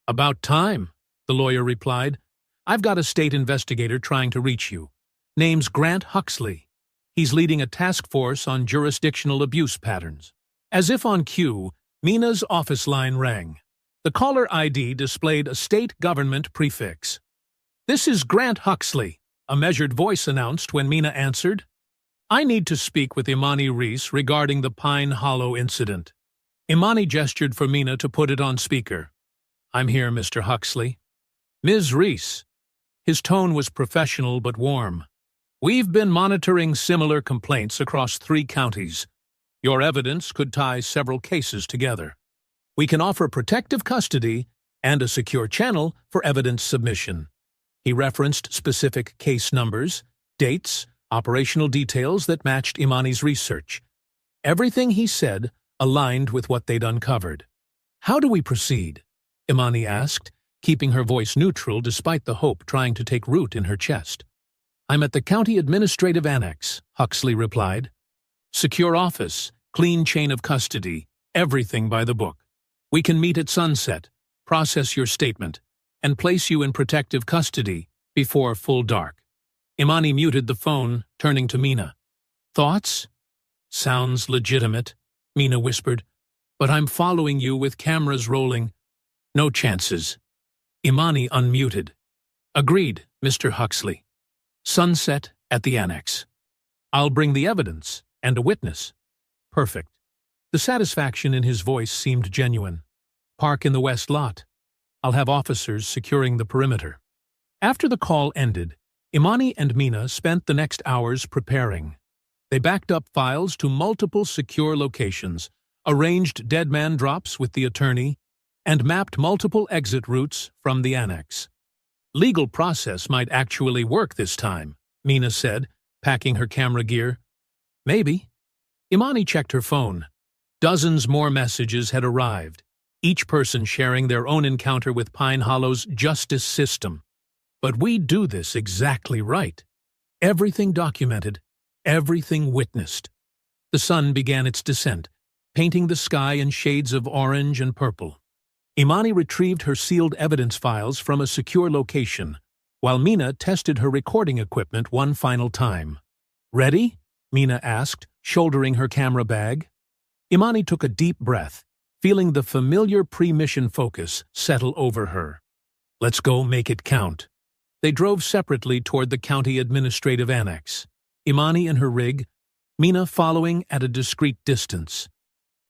Speaker 1: About time, the lawyer replied. I've got a state investigator trying to reach you. Name's Grant Huxley. He's leading a task force on jurisdictional abuse patterns. As if on cue, Mina's office line rang. The caller ID displayed a state government prefix. This is Grant Huxley, a measured voice announced when Mina answered. I need to speak with Imani Reese regarding the Pine Hollow incident. Imani gestured for Mina to put it on speaker. I'm here, Mr. Huxley. Ms. Reese. His tone was professional but warm. We've been monitoring similar complaints across 3 counties. Your evidence could tie several cases together. We can offer protective custody and a secure channel for evidence submission. He referenced specific case numbers, dates, operational details that matched Imani's research. Everything he said aligned with what they'd uncovered. How do we proceed? Imani asked, keeping her voice neutral despite the hope trying to take root in her chest. I'm at the County Administrative Annex, Huxley replied. Secure office, clean chain of custody, everything by the book. We can meet at sunset, process your statement, and place you in protective custody before full dark. Imani muted the phone, turning to Mina. Thoughts? Sounds legitimate, Mina whispered, but I'm following you with cameras rolling. No chances. Imani unmuted. Agreed, Mr. Huxley. Sunset at the annex. I'll bring the evidence and a witness. Perfect. The satisfaction in his voice seemed genuine. Park in the west lot. I'll have officers securing the perimeter. After the call ended, Imani and Mina spent the next hours preparing. They backed up files to multiple secure locations, arranged dead man drops with the attorney, and mapped multiple exit routes from the annex. Legal process might actually work this time, Mina said, packing her camera gear. Maybe. Imani checked her phone. Dozens more messages had arrived, each person sharing their own encounter with Pine Hollow's justice system. But we do this exactly right. Everything documented, everything witnessed. The sun began its descent, painting the sky in shades of orange and purple. Imani retrieved her sealed evidence files from a secure location, while Mina tested her recording equipment one final time. Ready? Mina asked, shouldering her camera bag. Imani took a deep breath, feeling the familiar pre-mission focus settle over her. Let's go make it count. They drove separately toward the county administrative annex, Imani in her rig, Mina following at a discreet distance.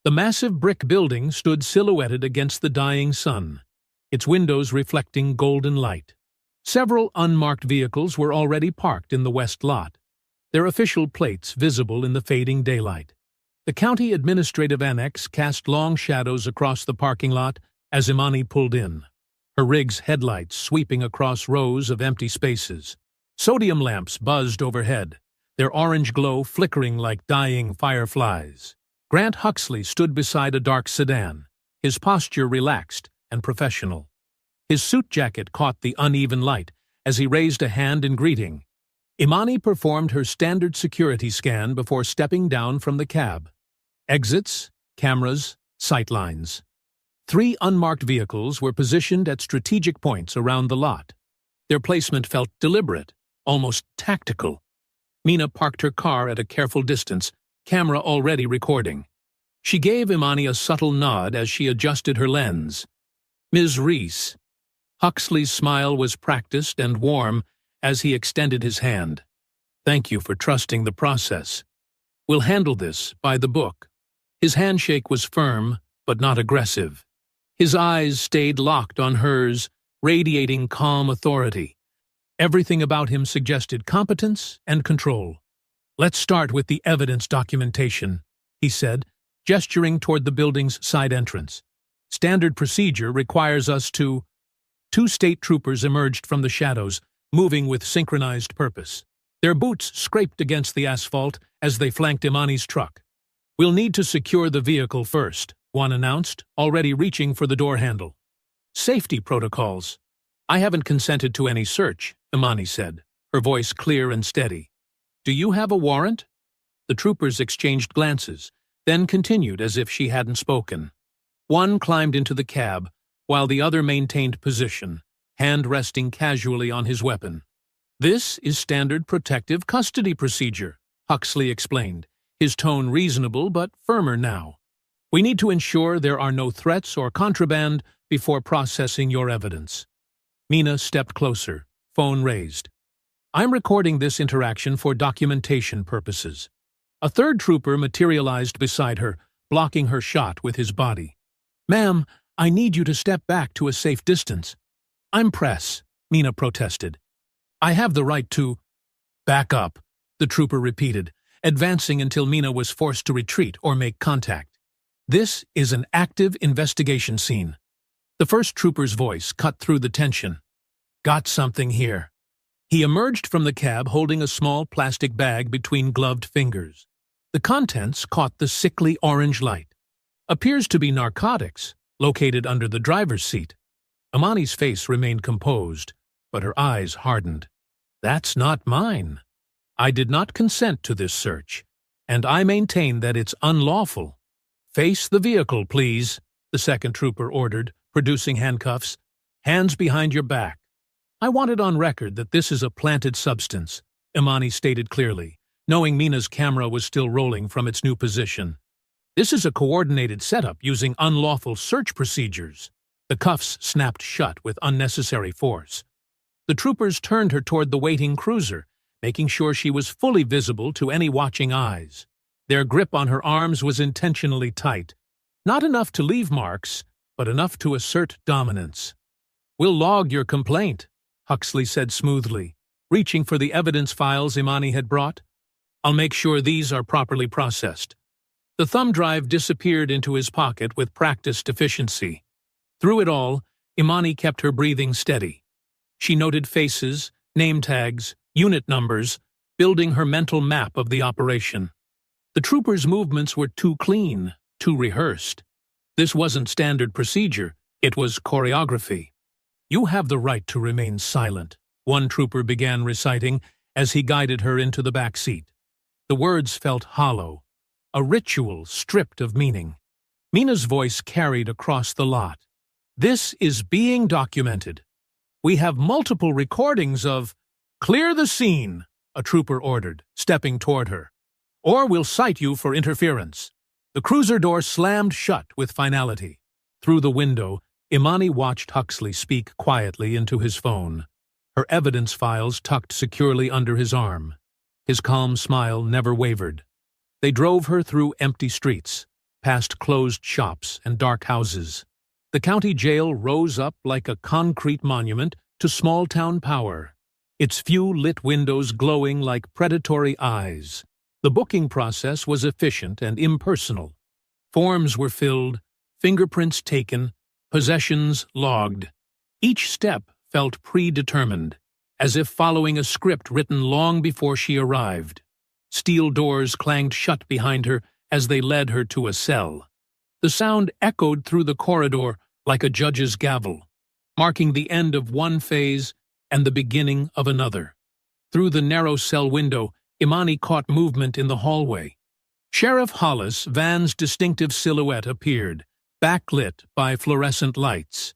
Speaker 1: The massive brick building stood silhouetted against the dying sun, its windows reflecting golden light. Several unmarked vehicles were already parked in the west lot, their official plates visible in the fading daylight. The county administrative annex cast long shadows across the parking lot as Imani pulled in, her rig's headlights sweeping across rows of empty spaces. Sodium lamps buzzed overhead, their orange glow flickering like dying fireflies. Grant Huxley stood beside a dark sedan, his posture relaxed and professional. His suit jacket caught the uneven light as he raised a hand in greeting. Imani performed her standard security scan before stepping down from the cab. Exits, cameras, sightlines. 3 unmarked vehicles were positioned at strategic points around the lot. Their placement felt deliberate, almost tactical. Mina parked her car at a careful distance, camera already recording. She gave Imani a subtle nod as she adjusted her lens. "Ms. Reese." Huxley's smile was practiced and warm as he extended his hand. "Thank you for trusting the process. We'll handle this by the book." His handshake was firm, but not aggressive. His eyes stayed locked on hers, radiating calm authority. Everything about him suggested competence and control. "Let's start with the evidence documentation," he said, gesturing toward the building's side entrance. "Standard procedure requires us to—" 2 state troopers emerged from the shadows, moving with synchronized purpose. Their boots scraped against the asphalt as they flanked Imani's truck. "We'll need to secure the vehicle first," one announced, already reaching for the door handle. "Safety protocols. I haven't consented to any search," Imani said, her voice clear and steady. "Do you have a warrant?" The troopers exchanged glances, then continued as if she hadn't spoken. One climbed into the cab, while the other maintained position, hand resting casually on his weapon. "This is standard protective custody procedure," Huxley explained, his tone reasonable but firmer now. "We need to ensure there are no threats or contraband before processing your evidence." Mina stepped closer, phone raised. "I'm recording this interaction for documentation purposes." A third trooper materialized beside her, blocking her shot with his body. "Ma'am, I need you to step back to a safe distance." "I'm press," Mina protested. "I have the right to—" "Back up," the trooper repeated, advancing until Mina was forced to retreat or make contact. "This is an active investigation scene." The first trooper's voice cut through the tension. "Got something here." He emerged from the cab holding a small plastic bag between gloved fingers. The contents caught the sickly orange light. "Appears to be narcotics, located under the driver's seat." Imani's face remained composed, but her eyes hardened. "That's not mine. I did not consent to this search, and I maintain that it's unlawful." "Face the vehicle, please," the second trooper ordered, producing handcuffs. "Hands behind your back." "I want it on record that this is a planted substance," Imani stated clearly, knowing Mina's camera was still rolling from its new position. "This is a coordinated setup using unlawful search procedures." The cuffs snapped shut with unnecessary force. The troopers turned her toward the waiting cruiser, making sure she was fully visible to any watching eyes. Their grip on her arms was intentionally tight, not enough to leave marks, but enough to assert dominance. "We'll log your complaint," Huxley said smoothly, reaching for the evidence files Imani had brought. "I'll make sure these are properly processed." The thumb drive disappeared into his pocket with practiced efficiency. Through it all, Imani kept her breathing steady. She noted faces, name tags, unit numbers, building her mental map of the operation. The troopers' movements were too clean, too rehearsed. This wasn't standard procedure, it was choreography. "You have the right to remain silent," one trooper began reciting as he guided her into the back seat. The words felt hollow, a ritual stripped of meaning. Mina's voice carried across the lot. "This is being documented. We have multiple recordings of—" "Clear the scene," a trooper ordered, stepping toward her. "Or we'll cite you for interference." The cruiser door slammed shut with finality. Through the window, Imani watched Huxley speak quietly into his phone. her evidence files tucked securely under his arm. His calm smile never wavered. They drove her through empty streets, past closed shops and dark houses. The county jail rose up like a concrete monument to small-town power, its few lit windows glowing like predatory eyes. The booking process was efficient and impersonal. Forms were filled, fingerprints taken, possessions logged. Each step felt predetermined, as if following a script written long before she arrived. Steel doors clanged shut behind her as they led her to a cell. The sound echoed through the corridor like a judge's gavel, marking the end of one phase and the beginning of another. Through the narrow cell window, Imani caught movement in the hallway. Sheriff Hollis Van's distinctive silhouette appeared, backlit by fluorescent lights.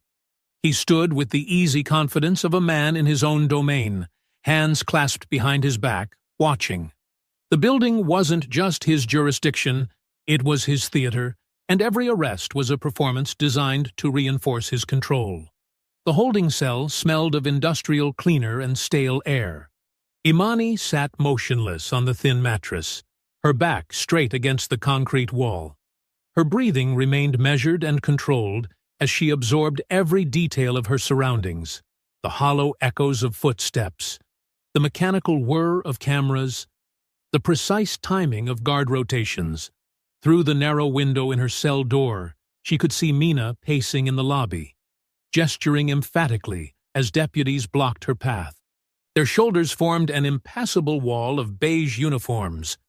Speaker 1: He stood with the easy confidence of a man in his own domain, hands clasped behind his back, watching. The building wasn't just his jurisdiction, it was his theater, and every arrest was a performance designed to reinforce his control. The holding cell smelled of industrial cleaner and stale air. Imani sat motionless on the thin mattress, her back straight against the concrete wall. Her breathing remained measured and controlled as she absorbed every detail of her surroundings, the hollow echoes of footsteps, the mechanical whir of cameras, the precise timing of guard rotations. Through the narrow window in her cell door, she could see Mina pacing in the lobby, gesturing emphatically as deputies blocked her path. Their shoulders formed an impassable wall of beige uniforms.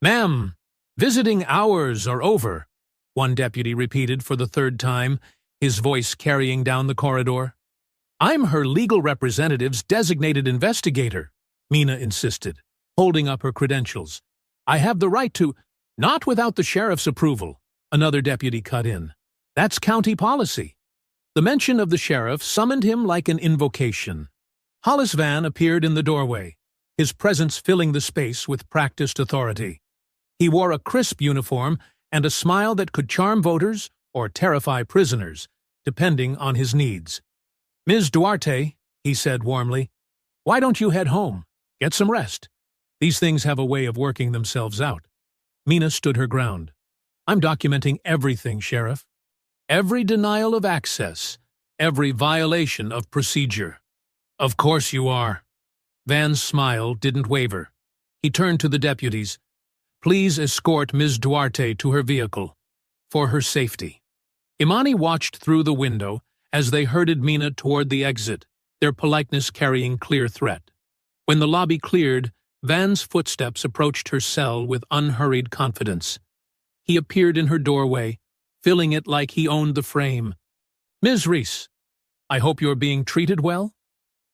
Speaker 1: "Ma'am, visiting hours are over," one deputy repeated for the third time, his voice carrying down the corridor. "I'm her legal representative's designated investigator," Mina insisted, holding up her credentials. "I have the right to—" "Not without the sheriff's approval," another deputy cut in. "That's county policy." The mention of the sheriff summoned him like an invocation. Hollis Van appeared in the doorway, his presence filling the space with practiced authority. He wore a crisp uniform and a smile that could charm voters or terrify prisoners, depending on his needs. "Ms. Duarte," he said warmly, "why don't you head home? Get some rest. These things have a way of working themselves out." Mina stood her ground. "I'm documenting everything, Sheriff. Every denial of access, every violation of procedure." "Of course you are." Van's smile didn't waver. He turned to the deputies. "Please escort Ms. Duarte to her vehicle, for her safety." Imani watched through the window as they herded Mina toward the exit, their politeness carrying clear threat. When the lobby cleared, Van's footsteps approached her cell with unhurried confidence. He appeared in her doorway, filling it like he owned the frame. "Ms. Reese, I hope you're being treated well?"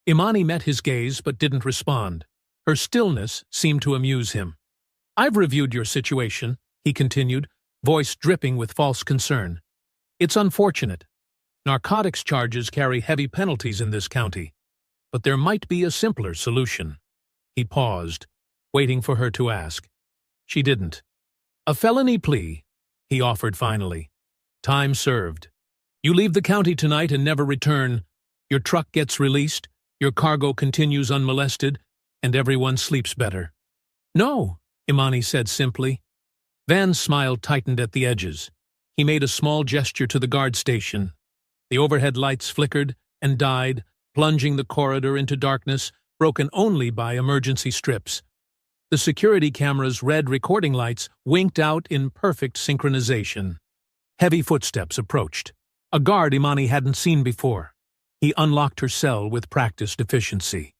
Speaker 1: Imani met his gaze but didn't respond. Her stillness seemed to amuse him. "I've reviewed your situation," he continued, voice dripping with false concern. "It's unfortunate. Narcotics charges carry heavy penalties in this county, but there might be a simpler solution." He paused, waiting for her to ask. She didn't. "A felony plea," he offered finally. "Time served. You leave the county tonight and never return. Your truck gets released, your cargo continues unmolested, and everyone sleeps better." "No," Imani said simply. Van's smile tightened at the edges. He made a small gesture to the guard station. The overhead lights flickered and died, plunging the corridor into darkness, broken only by emergency strips. The security camera's red recording lights winked out in perfect synchronization. Heavy footsteps approached. A guard Imani hadn't seen before. He unlocked her cell with practiced efficiency.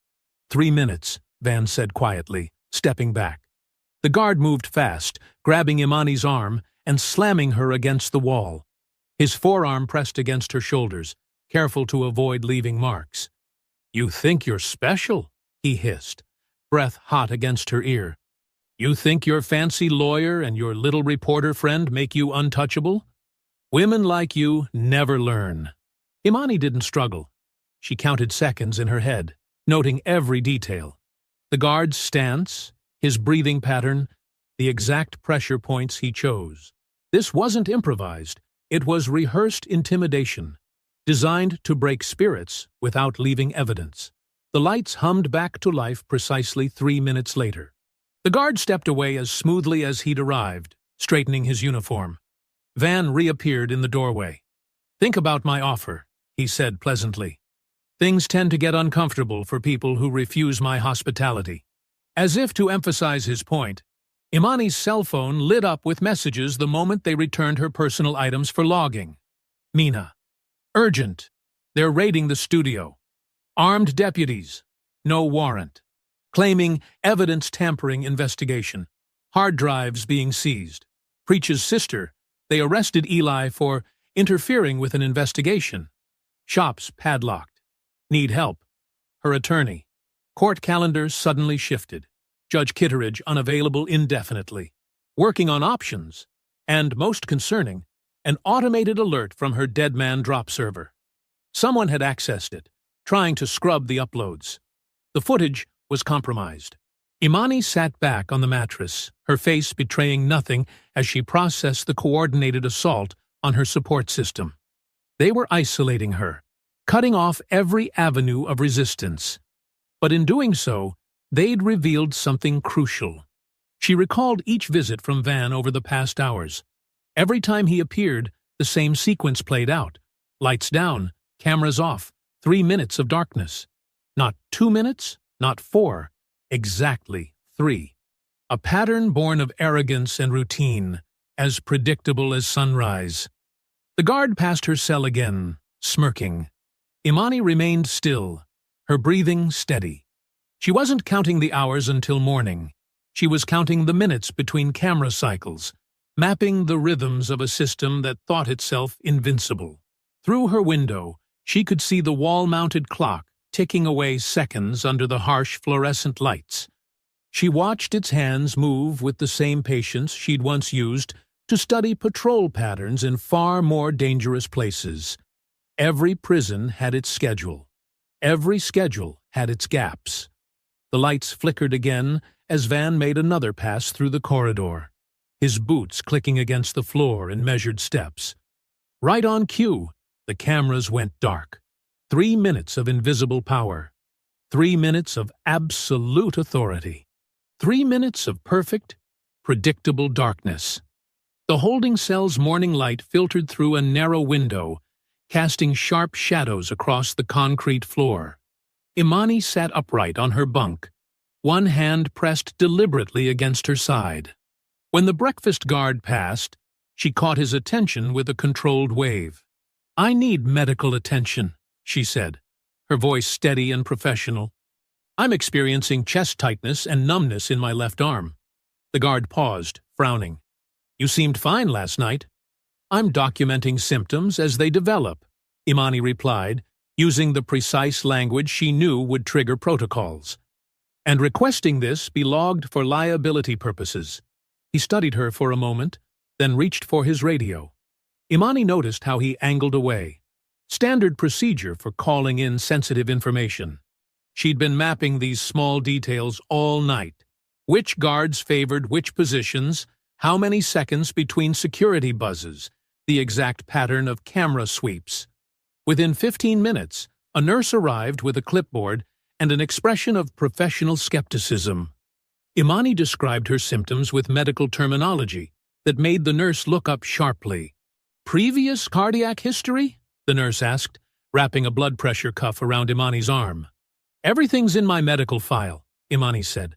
Speaker 1: 3 minutes, Van said quietly, stepping back. The guard moved fast, grabbing Imani's arm and slamming her against the wall. His forearm pressed against her shoulders, careful to avoid leaving marks. "You think you're special?" he hissed, breath hot against her ear. "You think your fancy lawyer and your little reporter friend make you untouchable? Women like you never learn." Imani didn't struggle. She counted seconds in her head, noting every detail. The guard's stance, his breathing pattern, the exact pressure points he chose. This wasn't improvised. It was rehearsed intimidation, designed to break spirits without leaving evidence. The lights hummed back to life precisely 3 minutes later. The guard stepped away as smoothly as he'd arrived, straightening his uniform. Van reappeared in the doorway. "Think about my offer," he said pleasantly. "Things tend to get uncomfortable for people who refuse my hospitality." As if to emphasize his point, Imani's cell phone lit up with messages the moment they returned her personal items for logging. "Mina. Urgent. They're raiding the studio. Armed deputies. No warrant. Claiming evidence tampering investigation. Hard drives being seized. Preach's sister. They arrested Eli for interfering with an investigation. Shops padlocked. Need help. Her attorney. Court calendar suddenly shifted. Judge Kitteridge unavailable indefinitely. Working on options. And, most concerning, an automated alert from her dead man drop server. Someone had accessed it, trying to scrub the uploads. The footage was compromised. Imani sat back on the mattress, her face betraying nothing as she processed the coordinated assault on her support system. They were isolating her, cutting off every avenue of resistance. But in doing so, they'd revealed something crucial. She recalled each visit from Van over the past hours. Every time he appeared, the same sequence played out. Lights down, cameras off, 3 minutes of darkness. Not 2 minutes, not 4, exactly 3. A pattern born of arrogance and routine, as predictable as sunrise. The guard passed her cell again, smirking. Imani remained still, her breathing steady. She wasn't counting the hours until morning. She was counting the minutes between camera cycles, mapping the rhythms of a system that thought itself invincible. Through her window, she could see the wall-mounted clock ticking away seconds under the harsh fluorescent lights. She watched its hands move with the same patience she'd once used to study patrol patterns in far more dangerous places. Every prison had its schedule. Every schedule had its gaps. The lights flickered again as Van made another pass through the corridor, his boots clicking against the floor in measured steps. Right on cue, the cameras went dark. 3 minutes of invisible power. 3 minutes of absolute authority. 3 minutes of perfect, predictable darkness. The holding cell's morning light filtered through a narrow window, casting sharp shadows across the concrete floor. Imani sat upright on her bunk, one hand pressed deliberately against her side. When the breakfast guard passed, she caught his attention with a controlled wave. "I need medical attention," she said, her voice steady and professional. "I'm experiencing chest tightness and numbness in my left arm." The guard paused, frowning. "You seemed fine last night." "I'm documenting symptoms as they develop," Imani replied, using the precise language she knew would trigger protocols. "And requesting this be logged for liability purposes." He studied her for a moment, then reached for his radio. Imani noticed how he angled away. Standard procedure for calling in sensitive information. She'd been mapping these small details all night. Which guards favored which positions, how many seconds between security buzzes, the exact pattern of camera sweeps. Within 15 minutes, a nurse arrived with a clipboard and an expression of professional skepticism. Imani described her symptoms with medical terminology that made the nurse look up sharply. "Previous cardiac history?" the nurse asked, wrapping a blood pressure cuff around Imani's arm. "Everything's in my medical file," Imani said.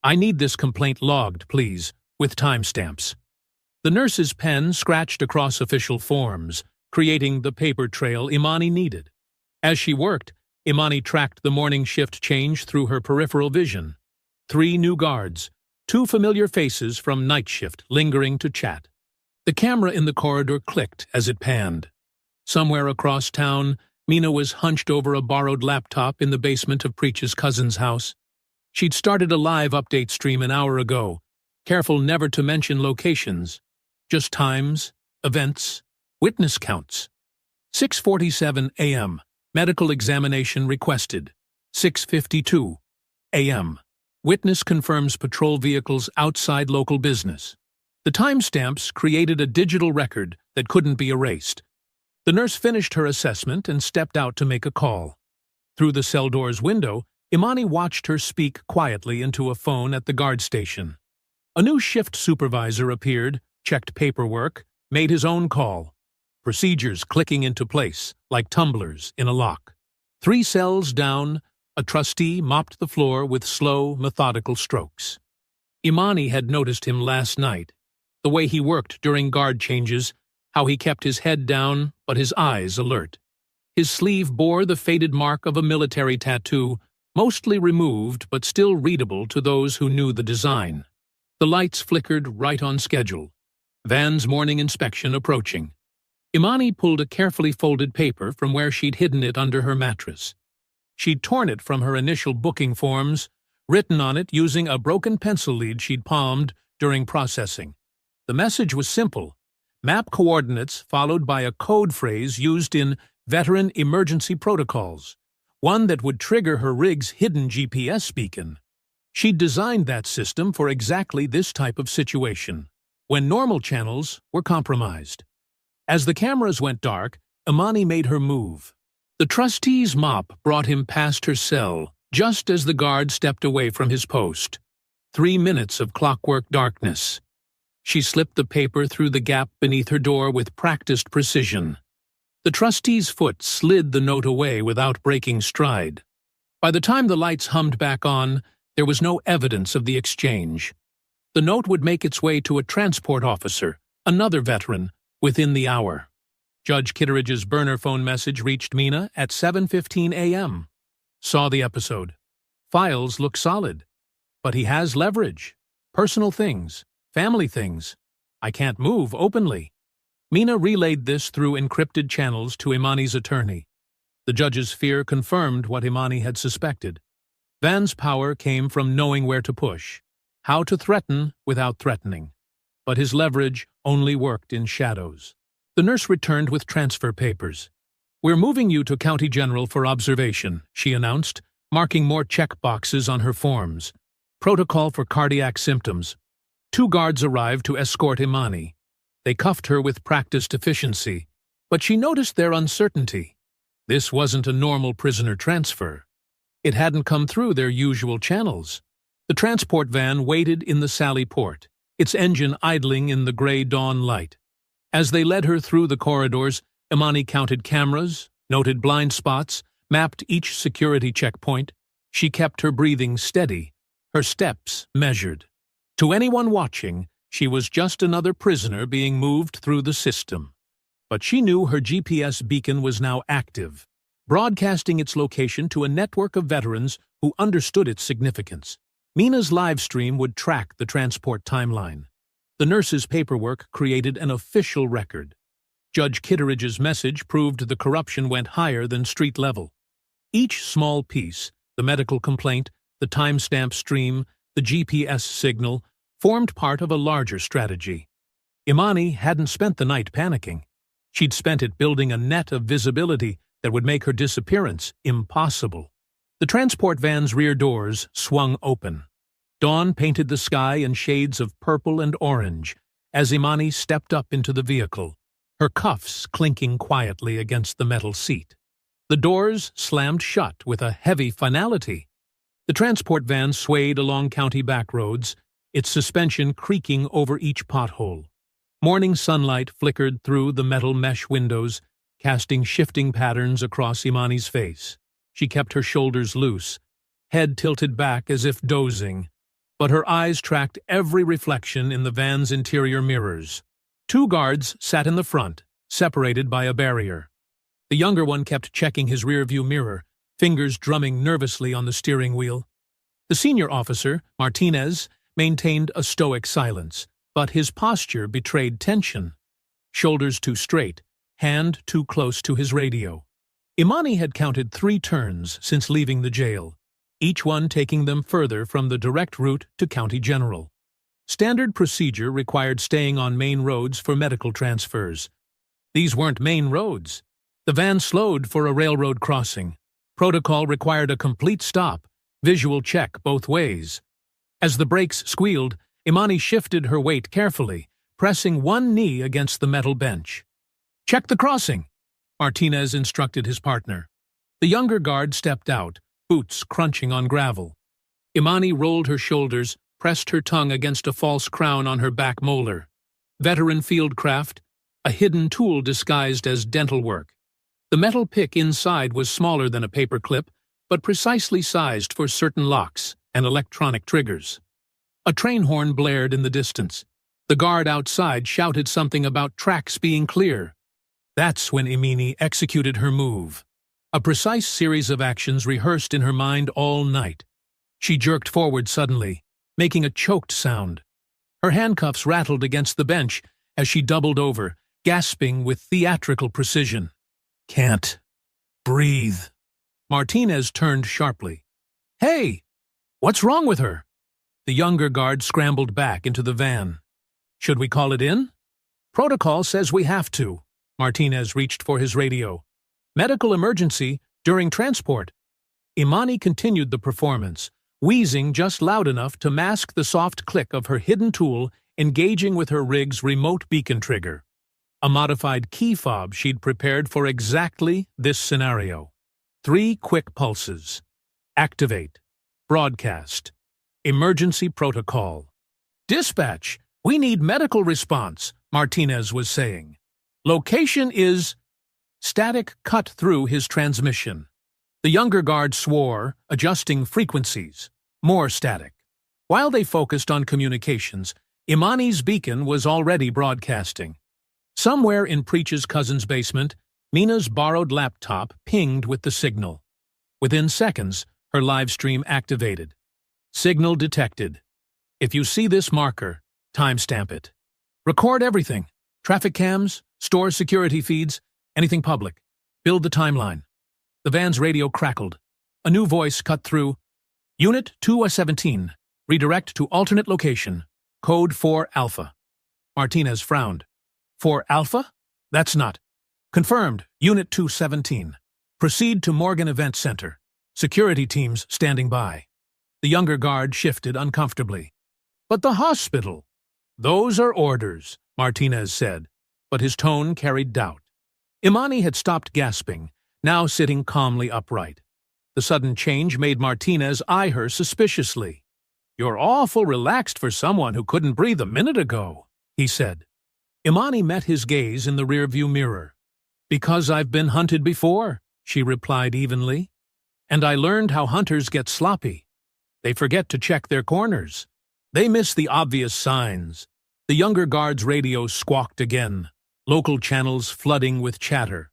Speaker 1: "I need this complaint logged, please, with timestamps." The nurse's pen scratched across official forms, creating the paper trail Imani needed. As she worked, Imani tracked the morning shift change through her peripheral vision. 3 new guards, 2 familiar faces from night shift lingering to chat. The camera in the corridor clicked as it panned. Somewhere across town, Mina was hunched over a borrowed laptop in the basement of Preach's cousin's house. She'd started a live update stream an hour ago, careful never to mention locations, just times, events, witness counts. 6:47 a.m. Medical examination requested. 6:52 a.m. Witness confirms patrol vehicles outside local business. The timestamps created a digital record that couldn't be erased. The nurse finished her assessment and stepped out to make a call. Through the cell door's window, Imani watched her speak quietly into a phone at the guard station. A new shift supervisor appeared, checked paperwork, made his own call. Procedures clicking into place, like tumblers in a lock. 3 cells down, a trustee mopped the floor with slow, methodical strokes. Imani had noticed him last night, the way he worked during guard changes, how he kept his head down but his eyes alert. His sleeve bore the faded mark of a military tattoo, mostly removed but still readable to those who knew the design. The lights flickered right on schedule. Van's morning inspection approaching. Imani pulled a carefully folded paper from where she'd hidden it under her mattress. She'd torn it from her initial booking forms, written on it using a broken pencil lead she'd palmed during processing. The message was simple: map coordinates followed by a code phrase used in veteran emergency protocols, one that would trigger her rig's hidden GPS beacon. She'd designed that system for exactly this type of situation, when normal channels were compromised. As the cameras went dark, Imani made her move. The trustee's mop brought him past her cell, just as the guard stepped away from his post. 3 minutes of clockwork darkness. She slipped the paper through the gap beneath her door with practiced precision. The trustee's foot slid the note away without breaking stride. By the time the lights hummed back on, there was no evidence of the exchange. The note would make its way to a transport officer, another veteran, within the hour. Judge Kitteridge's burner phone message reached Mina at 7:15 a.m. Saw the episode. Files look solid. But he has leverage. Personal things. Family things. I can't move openly. Mina relayed this through encrypted channels to Imani's attorney. The judge's fear confirmed what Imani had suspected. Van's power came from knowing where to push, how to threaten without threatening. But his leverage only worked in shadows. The nurse returned with transfer papers. "We're moving you to County General for observation," she announced, marking more check boxes on her forms. Protocol for cardiac symptoms. 2 guards arrived to escort Imani. They cuffed her with practiced efficiency, but she noticed their uncertainty. This wasn't a normal prisoner transfer. It hadn't come through their usual channels. The transport van waited in the Sally Port, its engine idling in the gray dawn light. As they led her through the corridors, Imani counted cameras, noted blind spots, mapped each security checkpoint. She kept her breathing steady, her steps measured. To anyone watching, she was just another prisoner being moved through the system. But she knew her GPS beacon was now active, broadcasting its location to a network of veterans who understood its significance. Mina's live stream would track the transport timeline. The nurse's paperwork created an official record. Judge Kitteridge's message proved the corruption went higher than street level. Each small piece, the medical complaint, the timestamp stream, the GPS signal, formed part of a larger strategy. Imani hadn't spent the night panicking. She'd spent it building a net of visibility that would make her disappearance impossible. The transport van's rear doors swung open. Dawn painted the sky in shades of purple and orange as Imani stepped up into the vehicle, her cuffs clinking quietly against the metal seat. The doors slammed shut with a heavy finality. The transport van swayed along county back roads, its suspension creaking over each pothole. Morning sunlight flickered through the metal mesh windows, casting shifting patterns across Imani's face. She kept her shoulders loose, head tilted back as if dozing, but her eyes tracked every reflection in the van's interior mirrors. 2 guards sat in the front, separated by a barrier. The younger one kept checking his rearview mirror, fingers drumming nervously on the steering wheel. The senior officer, Martinez, maintained a stoic silence, but his posture betrayed tension. Shoulders too straight, hand too close to his radio. Imani had counted 3 turns since leaving the jail, each one taking them further from the direct route to County General. Standard procedure required staying on main roads for medical transfers. These weren't main roads. The van slowed for a railroad crossing. Protocol required a complete stop, visual check both ways. As the brakes squealed, Imani shifted her weight carefully, pressing one knee against the metal bench. "Check the crossing," Martinez instructed his partner. The younger guard stepped out, boots crunching on gravel. Imani rolled her shoulders, pressed her tongue against a false crown on her back molar. Veteran fieldcraft, a hidden tool disguised as dental work. The metal pick inside was smaller than a paper clip, but precisely sized for certain locks and electronic triggers. A train horn blared in the distance. The guard outside shouted something about tracks being clear. That's when Imani executed her move. A precise series of actions rehearsed in her mind all night. She jerked forward suddenly, making a choked sound. Her handcuffs rattled against the bench as she doubled over, gasping with theatrical precision. Can't breathe. Martinez turned sharply. Hey! What's wrong with her? The younger guard scrambled back into the van. Should we call it in? Protocol says we have to. Martinez reached for his radio. Medical emergency during transport. Imani continued the performance, wheezing just loud enough to mask the soft click of her hidden tool engaging with her rig's remote beacon trigger. A modified key fob she'd prepared for exactly this scenario. 3 quick pulses. Activate. Broadcast. Emergency protocol. Dispatch, we need medical response, Martinez was saying. Location is... Static cut through his transmission. The younger guard swore, adjusting frequencies. More static. While they focused on communications, Imani's beacon was already broadcasting. Somewhere in Preach's cousin's basement, Mina's borrowed laptop pinged with the signal. Within seconds, her live stream activated. Signal detected. If you see this marker, timestamp it. Record everything. Traffic cams, store security feeds, anything public. Build the timeline. The van's radio crackled. A new voice cut through. Unit 217. Redirect to alternate location. Code 4 Alpha. Martinez frowned. 4 Alpha? That's not. Confirmed. Unit 217. Proceed to Morgan Event Center. Security teams standing by. The younger guard shifted uncomfortably. But the hospital? Those are orders, Martinez said, but his tone carried doubt. Imani had stopped gasping, now sitting calmly upright. The sudden change made Martinez eye her suspiciously. You're awful relaxed for someone who couldn't breathe a minute ago, he said. Imani met his gaze in the rearview mirror. Because I've been hunted before, she replied evenly. And I learned how hunters get sloppy. They forget to check their corners. They miss the obvious signs. The younger guard's radio squawked again, local channels flooding with chatter.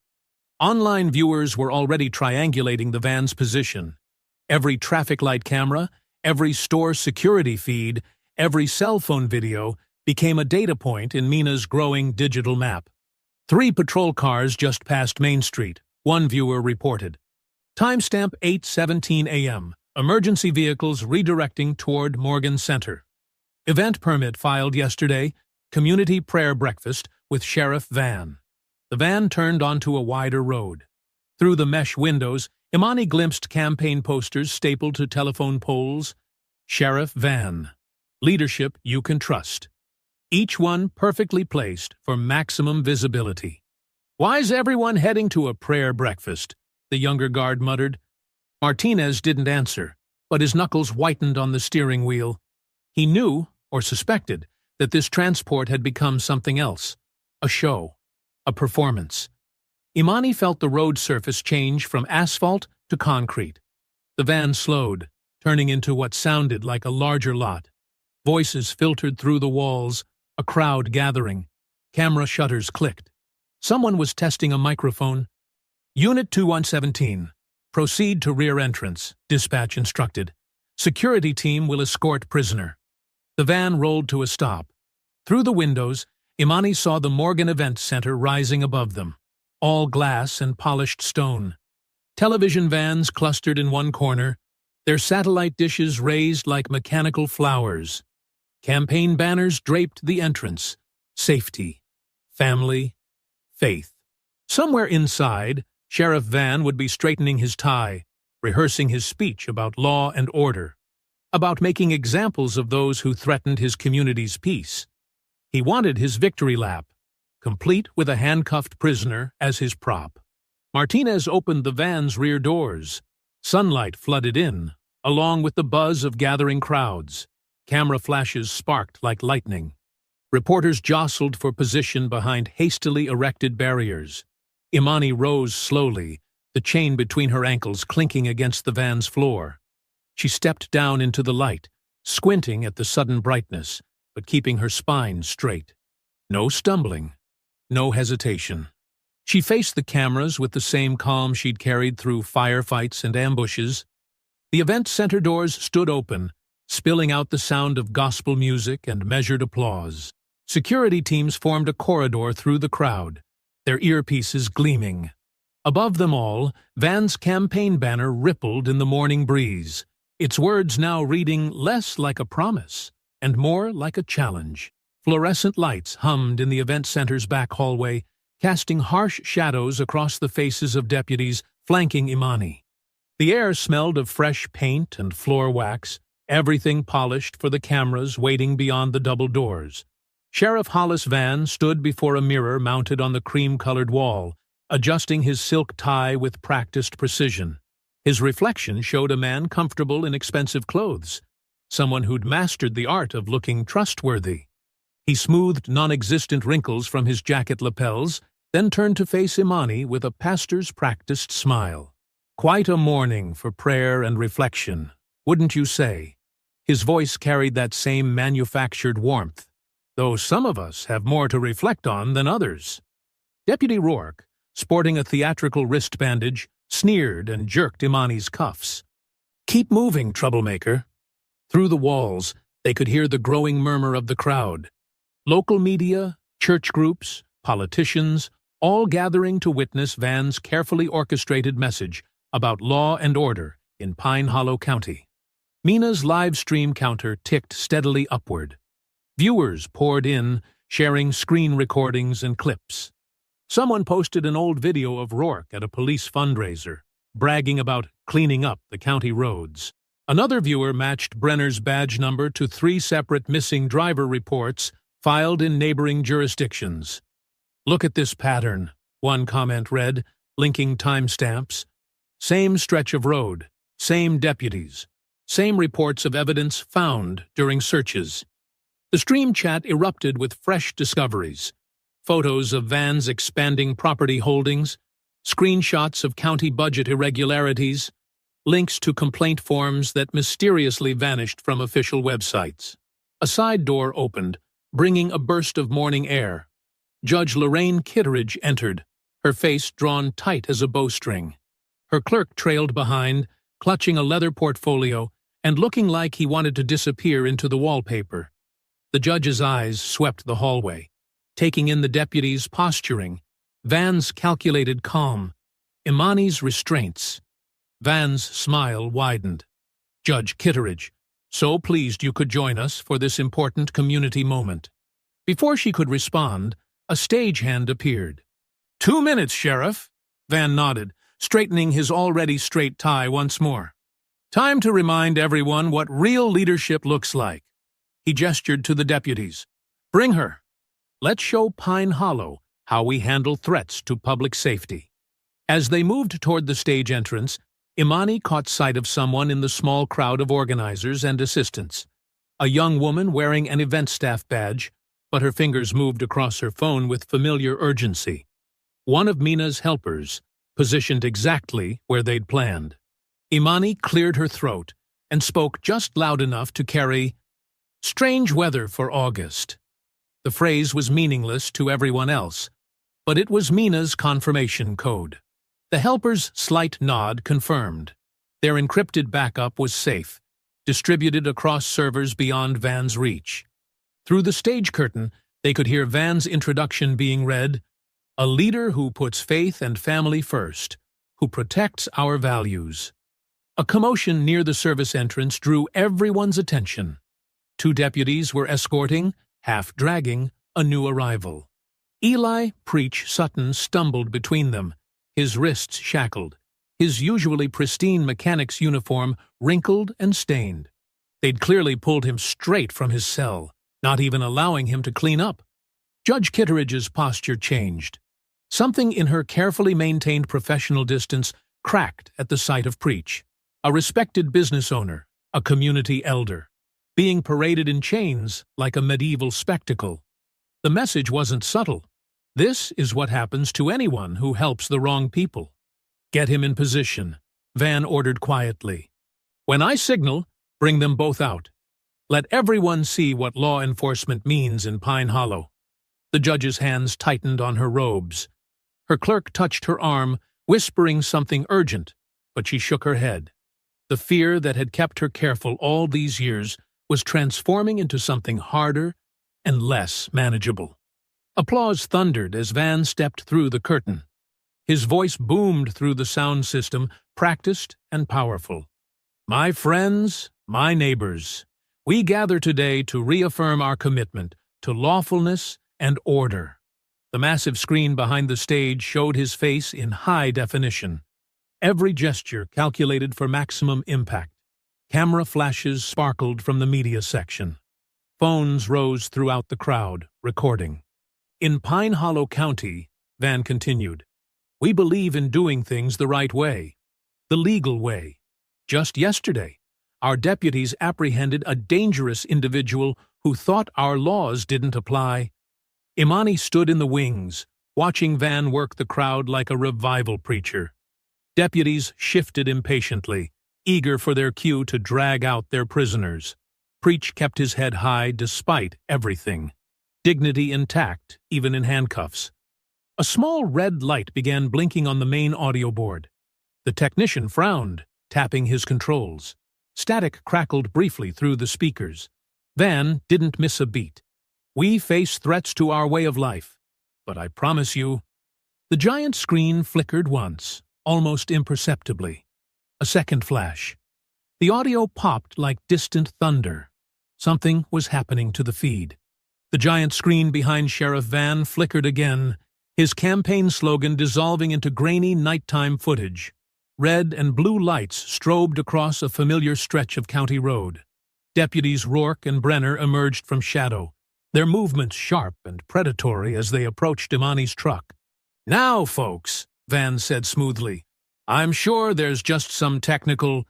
Speaker 1: Online viewers were already triangulating the van's position. Every traffic light camera, every store security feed, every cell phone video became a data point in Mina's growing digital map. 3 patrol cars just passed Main Street, one viewer reported. Timestamp 8:17 a.m. Emergency vehicles redirecting toward Morgan Center. Event permit filed yesterday. Community prayer breakfast with Sheriff Van. The van turned onto a wider road. Through the mesh windows, Imani glimpsed campaign posters stapled to telephone poles. Sheriff Van. Leadership you can trust. Each one perfectly placed for maximum visibility. Why's everyone heading to a prayer breakfast? The younger guard muttered. Martinez didn't answer, but his knuckles whitened on the steering wheel. He knew, or suspected, that this transport had become something else. A show. A performance. Imani felt the road surface change from asphalt to concrete. The van slowed, turning into what sounded like a larger lot. Voices filtered through the walls, a crowd gathering. Camera shutters clicked. Someone was testing a microphone. Unit 2117. Proceed to rear entrance, dispatch instructed. Security team will escort prisoner. The van rolled to a stop. Through the windows, Imani saw the Morgan Event Center rising above them, all glass and polished stone. Television vans clustered in one corner, their satellite dishes raised like mechanical flowers. Campaign banners draped the entrance. Safety, family, faith. Somewhere inside, Sheriff Van would be straightening his tie, rehearsing his speech about law and order, about making examples of those who threatened his community's peace. He wanted his victory lap, complete with a handcuffed prisoner as his prop. Martinez opened the van's rear doors. Sunlight flooded in, along with the buzz of gathering crowds. Camera flashes sparked like lightning. Reporters jostled for position behind hastily erected barriers. Imani rose slowly, the chain between her ankles clinking against the van's floor. She stepped down into the light, squinting at the sudden brightness, but keeping her spine straight. No stumbling, no hesitation. She faced the cameras with the same calm she'd carried through firefights and ambushes. The event center doors stood open, spilling out the sound of gospel music and measured applause. Security teams formed a corridor through the crowd, their earpieces gleaming. Above them all, Van's campaign banner rippled in the morning breeze, its words now reading less like a promise and more like a challenge. Fluorescent lights hummed in the event center's back hallway, casting harsh shadows across the faces of deputies flanking Imani. The air smelled of fresh paint and floor wax, everything polished for the cameras waiting beyond the double doors. Sheriff Hollis Van stood before a mirror mounted on the cream-colored wall, adjusting his silk tie with practiced precision. His reflection showed a man comfortable in expensive clothes, someone who'd mastered the art of looking trustworthy. He smoothed non-existent wrinkles from his jacket lapels, then turned to face Imani with a pastor's practiced smile. Quite a morning for prayer and reflection, wouldn't you say? His voice carried that same manufactured warmth, though some of us have more to reflect on than others. Deputy Rourke, sporting a theatrical wrist bandage, sneered and jerked Imani's cuffs. "Keep moving, troublemaker." Through the walls, they could hear the growing murmur of the crowd. Local media, church groups, politicians, all gathering to witness Van's carefully orchestrated message about law and order in Pine Hollow County. Mina's live stream counter ticked steadily upward. Viewers poured in, sharing screen recordings and clips. Someone posted an old video of Rourke at a police fundraiser, bragging about cleaning up the county roads. Another viewer matched Brenner's badge number to 3 separate missing driver reports filed in neighboring jurisdictions. "Look at this pattern," one comment read, linking timestamps. Same stretch of road, same deputies, same reports of evidence found during searches. The stream chat erupted with fresh discoveries. Photos of Van's expanding property holdings, screenshots of county budget irregularities, links to complaint forms that mysteriously vanished from official websites. A side door opened, bringing a burst of morning air. Judge Lorraine Kitteridge entered, her face drawn tight as a bowstring. Her clerk trailed behind, clutching a leather portfolio and looking like he wanted to disappear into the wallpaper. The judge's eyes swept the hallway, taking in the deputy's posturing, Van's calculated calm, Imani's restraints. Van's smile widened. "Judge Kitteridge, so pleased you could join us for this important community moment." Before she could respond, a stagehand appeared. 2 minutes, Sheriff," Van nodded, straightening his already straight tie once more. "Time to remind everyone what real leadership looks like." He gestured to the deputies. "Bring her. Let's show Pine Hollow how we handle threats to public safety." As they moved toward the stage entrance, Imani caught sight of someone in the small crowd of organizers and assistants. A young woman wearing an event staff badge, but her fingers moved across her phone with familiar urgency. One of Mina's helpers, positioned exactly where they'd planned. Imani cleared her throat and spoke just loud enough to carry, "Strange weather for August." The phrase was meaningless to everyone else, but it was Mina's confirmation code. The helper's slight nod confirmed. Their encrypted backup was safe, distributed across servers beyond Van's reach. Through the stage curtain, they could hear Van's introduction being read, "A leader who puts faith and family first, who protects our values." A commotion near the service entrance drew everyone's attention. 2 deputies were escorting, half dragging, a new arrival. Eli Preach Sutton stumbled between them, his wrists shackled, his usually pristine mechanic's uniform wrinkled and stained. They'd clearly pulled him straight from his cell, not even allowing him to clean up. Judge Kitteridge's posture changed. Something in her carefully maintained professional distance cracked at the sight of Preach. A respected business owner, a community elder, being paraded in chains like a medieval spectacle. The message wasn't subtle. This is what happens to anyone who helps the wrong people. Get him in position, Van ordered quietly. When I signal, bring them both out. Let everyone see what law enforcement means in Pine Hollow. The judge's hands tightened on her robes. Her clerk touched her arm, whispering something urgent, but she shook her head. The fear that had kept her careful all these years was transforming into something harder and less manageable. Applause thundered as Van stepped through the curtain. His voice boomed through the sound system, practiced and powerful. My friends, my neighbors, we gather today to reaffirm our commitment to lawfulness and order. The massive screen behind the stage showed his face in high definition. Every gesture calculated for maximum impact. Camera flashes sparkled from the media section. Phones rose throughout the crowd, recording. In Pine Hollow County, Van continued, we believe in doing things the right way, the legal way. Just yesterday, our deputies apprehended a dangerous individual who thought our laws didn't apply. Imani stood in the wings, watching Van work the crowd like a revival preacher. Deputies shifted impatiently, eager for their cue to drag out their prisoners. Preach kept his head high despite everything, dignity intact even in handcuffs. A small red light began blinking on the main audio board. The technician frowned, tapping his controls. Static crackled briefly through the speakers. Van didn't miss a beat. We face threats to our way of life, but I promise you. The giant screen flickered once, almost imperceptibly. A second flash. The audio popped like distant thunder. Something was happening to the feed. The giant screen behind Sheriff Van flickered again, his campaign slogan dissolving into grainy nighttime footage. Red and blue lights strobed across a familiar stretch of County Road. Deputies Rourke and Brenner emerged from shadow, their movements sharp and predatory as they approached Imani's truck. Now, folks, Van said smoothly, I'm sure there's just some technical...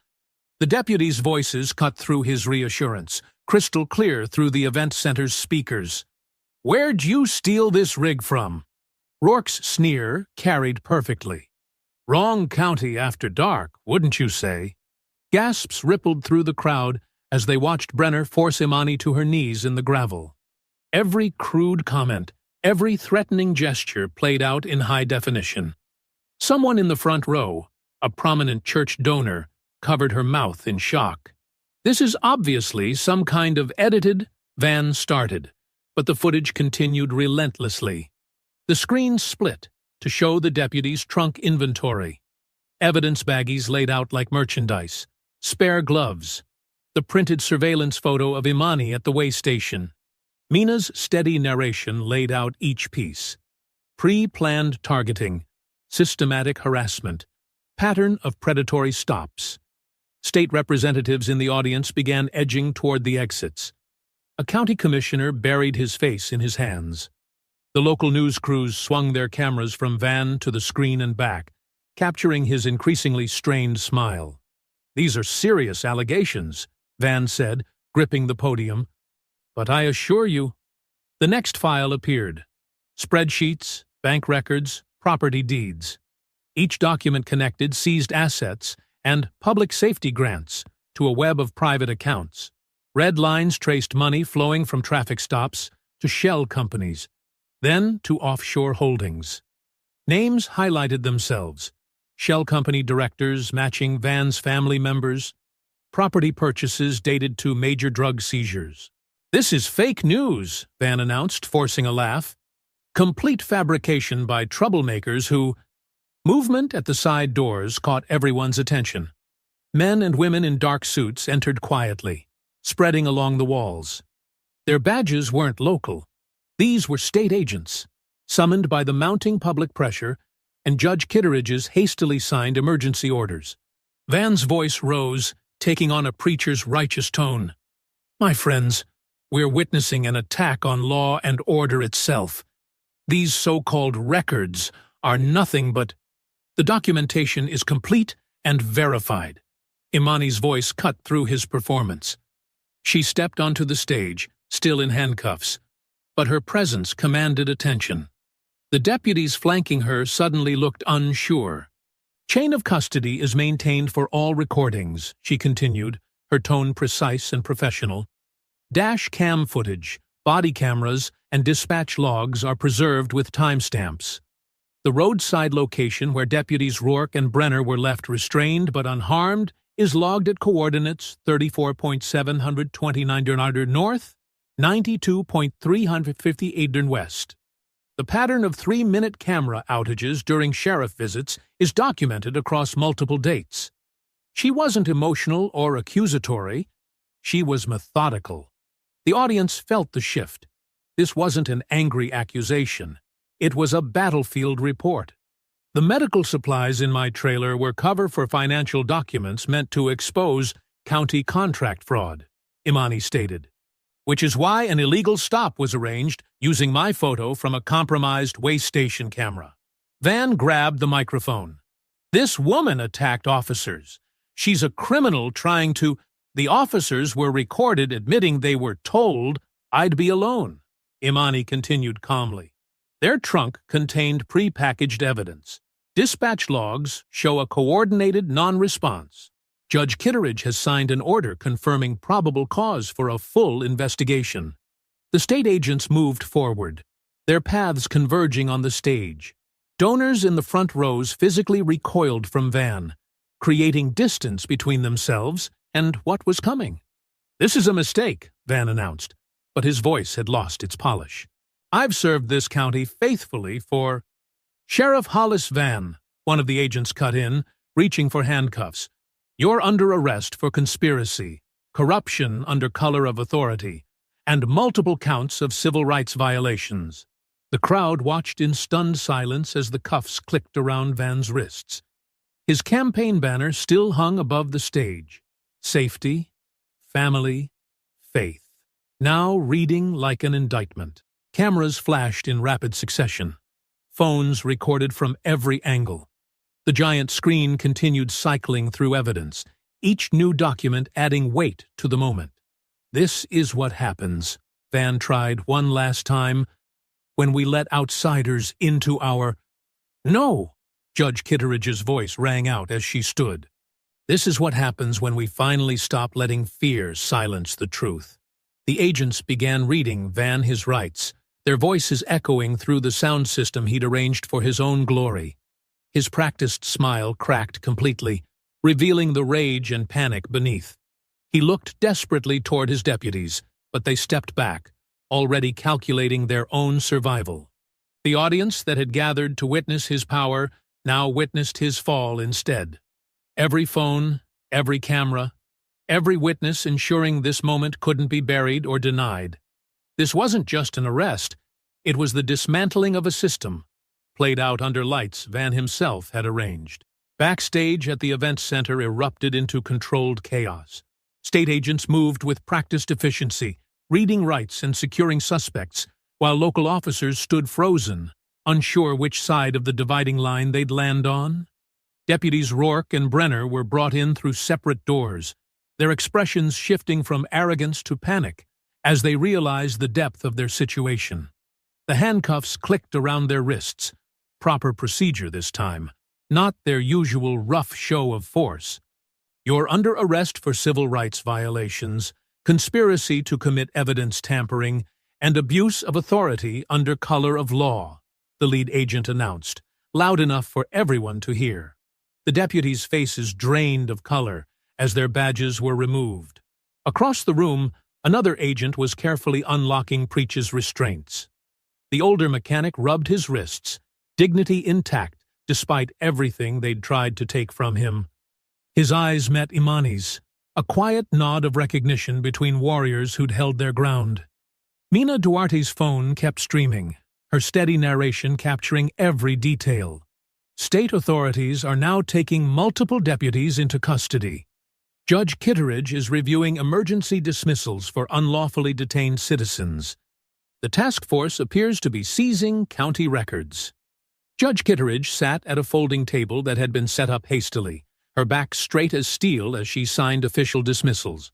Speaker 1: The deputies' voices cut through his reassurance, crystal clear through the event center's speakers. Where'd you steal this rig from? Rourke's sneer carried perfectly. Wrong county after dark, wouldn't you say? Gasps rippled through the crowd as they watched Brenner force Imani to her knees in the gravel. Every crude comment, every threatening gesture played out in high definition. Someone in the front row, a prominent church donor, covered her mouth in shock. This is obviously some kind of edited, Van started, but the footage continued relentlessly. The screen split to show the deputy's trunk inventory. Evidence baggies laid out like merchandise, spare gloves, the printed surveillance photo of Imani at the way station. Mina's steady narration laid out each piece. Pre-planned targeting, systematic harassment, pattern of predatory stops. State representatives in the audience began edging toward the exits. A county commissioner buried his face in his hands. The local news crews swung their cameras from Van to the screen and back, capturing his increasingly strained smile. These are serious allegations, Van said, gripping the podium. But I assure you... The next file appeared. Spreadsheets, bank records, property deeds. Each document connected seized assets and public safety grants to a web of private accounts. Red lines traced money flowing from traffic stops to shell companies, then to offshore holdings. Names highlighted themselves. Shell company directors matching Van's family members. Property purchases dated to major drug seizures. This is fake news, Van announced, forcing a laugh. Complete fabrication by troublemakers who... Movement at the side doors caught everyone's attention. Men and women in dark suits entered quietly, spreading along the walls. Their badges weren't local. These were state agents, summoned by the mounting public pressure, and Judge Kitteridge's hastily signed emergency orders. Van's voice rose, taking on a preacher's righteous tone. My friends, we're witnessing an attack on law and order itself. These so-called records are nothing but... The documentation is complete and verified. Imani's voice cut through his performance. She stepped onto the stage, still in handcuffs, but her presence commanded attention. The deputies flanking her suddenly looked unsure. "Chain of custody is maintained for all recordings," she continued, her tone precise and professional. "Dash cam footage, body cameras, and dispatch logs are preserved with timestamps. The roadside location where deputies Rourke and Brenner were left restrained but unharmed is logged at coordinates 34.729 north, 92.358 west. The pattern of 3-minute camera outages during sheriff visits is documented across multiple dates. She wasn't emotional or accusatory. She was methodical." The audience felt the shift. This wasn't an angry accusation. It was a battlefield report. "The medical supplies in my trailer were cover for financial documents meant to expose county contract fraud," Imani stated, "which is why an illegal stop was arranged using my photo from a compromised way station camera." Van grabbed the microphone. "This woman attacked officers. She's a criminal trying to—" "The officers were recorded admitting they were told I'd be alone," Imani continued calmly. "Their trunk contained pre-packaged evidence. Dispatch logs show a coordinated non-response. Judge Kitteridge has signed an order confirming probable cause for a full investigation." The state agents moved forward, their paths converging on the stage. Donors in the front rows physically recoiled from Van, creating distance between themselves and what was coming. "This is a mistake," Van announced, but his voice had lost its polish. "I've served this county faithfully for—" "Sheriff Hollis Van," one of the agents cut in, reaching for handcuffs. "You're under arrest for conspiracy, corruption under color of authority, and multiple counts of civil rights violations." The crowd watched in stunned silence as the cuffs clicked around Van's wrists. His campaign banner still hung above the stage. Safety, family, faith. Now reading like an indictment. Cameras flashed in rapid succession. Phones recorded from every angle. The giant screen continued cycling through evidence, each new document adding weight to the moment. "This is what happens," Van tried one last time, "when we let outsiders into our—" "No!" Judge Kitteridge's voice rang out as she stood. "This is what happens when we finally stop letting fear silence the truth." The agents began reading Van his rights, their voices echoing through the sound system he'd arranged for his own glory. His practiced smile cracked completely, revealing the rage and panic beneath. He looked desperately toward his deputies, but they stepped back, already calculating their own survival. The audience that had gathered to witness his power now witnessed his fall instead. Every phone, every camera, every witness ensuring this moment couldn't be buried or denied. This wasn't just an arrest, it was the dismantling of a system, played out under lights Van himself had arranged. Backstage at the event center erupted into controlled chaos. State agents moved with practiced efficiency, reading rights and securing suspects, while local officers stood frozen, unsure which side of the dividing line they'd land on. Deputies Rourke and Brenner were brought in through separate doors, their expressions shifting from arrogance to panic as they realized the depth of their situation. The handcuffs clicked around their wrists, proper procedure this time, not their usual rough show of force. "You're under arrest for civil rights violations, conspiracy to commit evidence tampering, and abuse of authority under color of law," the lead agent announced, loud enough for everyone to hear. The deputies' faces drained of color as their badges were removed. Across the room, another agent was carefully unlocking Preach's restraints. The older mechanic rubbed his wrists, dignity intact despite everything they'd tried to take from him. His eyes met Imani's, a quiet nod of recognition between warriors who'd held their ground. Mina Duarte's phone kept streaming, her steady narration capturing every detail. State authorities are now taking multiple deputies into custody. Judge Kitteridge is reviewing emergency dismissals for unlawfully detained citizens. The task force appears to be seizing county records. Judge Kitteridge sat at a folding table that had been set up hastily, her back straight as steel as she signed official dismissals.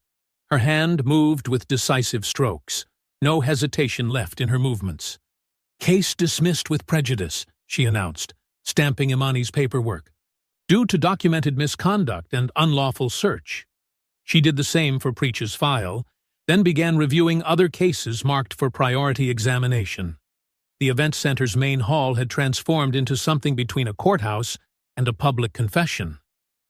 Speaker 1: Her hand moved with decisive strokes, no hesitation left in her movements. "Case dismissed with prejudice," she announced, stamping Imani's paperwork, "due to documented misconduct and unlawful search." She did the same for Preach's file, then began reviewing other cases marked for priority examination. The event center's main hall had transformed into something between a courthouse and a public confession.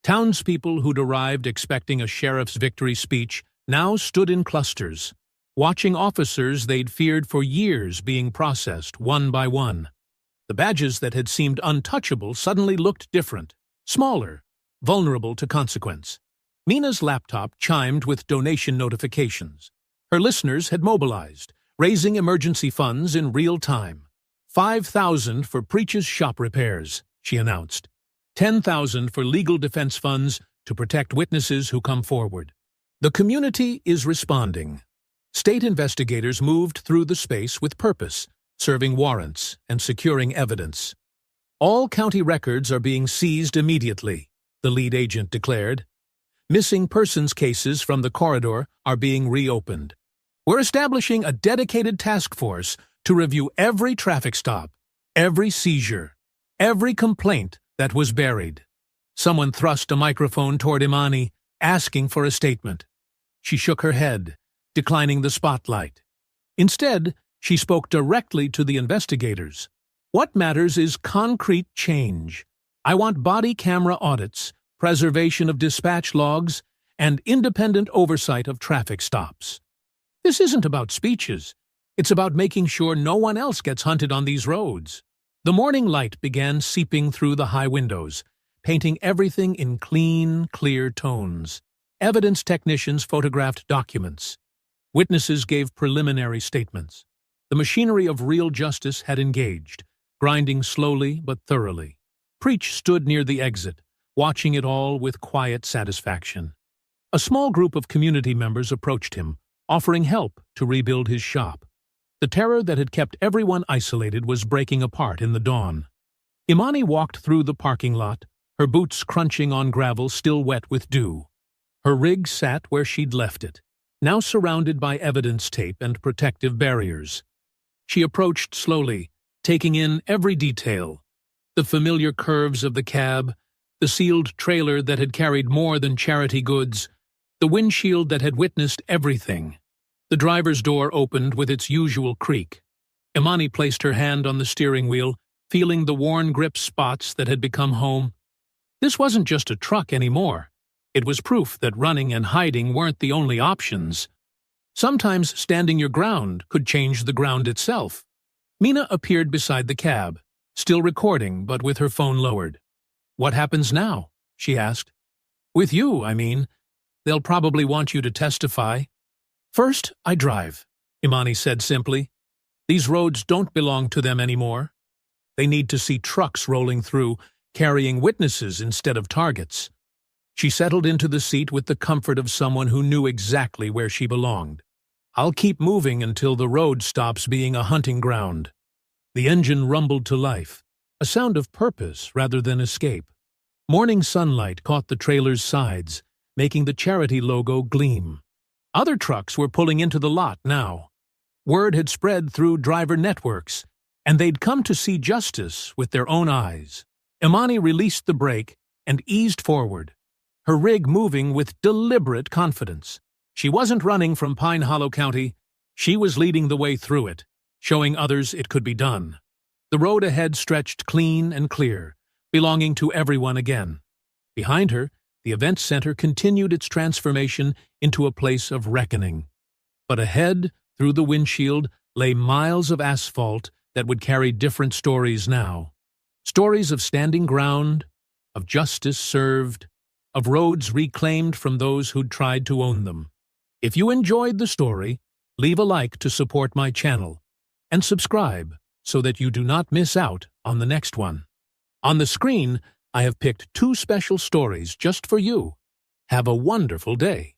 Speaker 1: Townspeople who'd arrived expecting a sheriff's victory speech now stood in clusters, watching officers they'd feared for years being processed one by one. The badges that had seemed untouchable suddenly looked different, smaller, vulnerable to consequence. Mina's laptop chimed with donation notifications. Her listeners had mobilized, raising emergency funds in real time. 5,000 for Preach's shop repairs, she announced. 10,000 for legal defense funds to protect witnesses who come forward. The community is responding. State investigators moved through the space with purpose, serving warrants and securing evidence. "All county records are being seized immediately," the lead agent declared. "Missing persons cases from the corridor are being reopened. We're establishing a dedicated task force to review every traffic stop, every seizure, every complaint that was buried." Someone thrust a microphone toward Imani, asking for a statement. She shook her head, declining the spotlight. Instead, she spoke directly to the investigators. "What matters is concrete change. I want body camera audits, preservation of dispatch logs, and independent oversight of traffic stops. This isn't about speeches. It's about making sure no one else gets hunted on these roads." The morning light began seeping through the high windows, painting everything in clean, clear tones. Evidence technicians photographed documents. Witnesses gave preliminary statements. The machinery of real justice had engaged, grinding slowly but thoroughly. Preach stood near the exit, watching it all with quiet satisfaction. A small group of community members approached him, offering help to rebuild his shop. The terror that had kept everyone isolated was breaking apart in the dawn. Imani walked through the parking lot, her boots crunching on gravel still wet with dew. Her rig sat where she'd left it, now surrounded by evidence tape and protective barriers. She approached slowly, taking in every detail: the familiar curves of the cab, the sealed trailer that had carried more than charity goods, the windshield that had witnessed everything. The driver's door opened with its usual creak. Imani placed her hand on the steering wheel, feeling the worn grip spots that had become home. This wasn't just a truck anymore. It was proof that running and hiding weren't the only options. Sometimes standing your ground could change the ground itself. Mina appeared beside the cab, still recording but with her phone lowered. "What happens now?" she asked. "With you, I mean. They'll probably want you to testify." "First, I drive," Imani said simply. "These roads don't belong to them anymore. They need to see trucks rolling through, carrying witnesses instead of targets." She settled into the seat with the comfort of someone who knew exactly where she belonged. "I'll keep moving until the road stops being a hunting ground." The engine rumbled to life, a sound of purpose rather than escape. Morning sunlight caught the trailer's sides, making the charity logo gleam. Other trucks were pulling into the lot now. Word had spread through driver networks, and they'd come to see justice with their own eyes. Imani released the brake and eased forward, her rig moving with deliberate confidence. She wasn't running from Pine Hollow County. She was leading the way through it, showing others it could be done. The road ahead stretched clean and clear, belonging to everyone again. Behind her, the event center continued its transformation into a place of reckoning. But ahead, through the windshield, lay miles of asphalt that would carry different stories now. Stories of standing ground, of justice served, of roads reclaimed from those who'd tried to own them. If you enjoyed the story, leave a like to support my channel, and subscribe so that you do not miss out on the next one. On the screen, I have picked 2 special stories just for you. Have a wonderful day.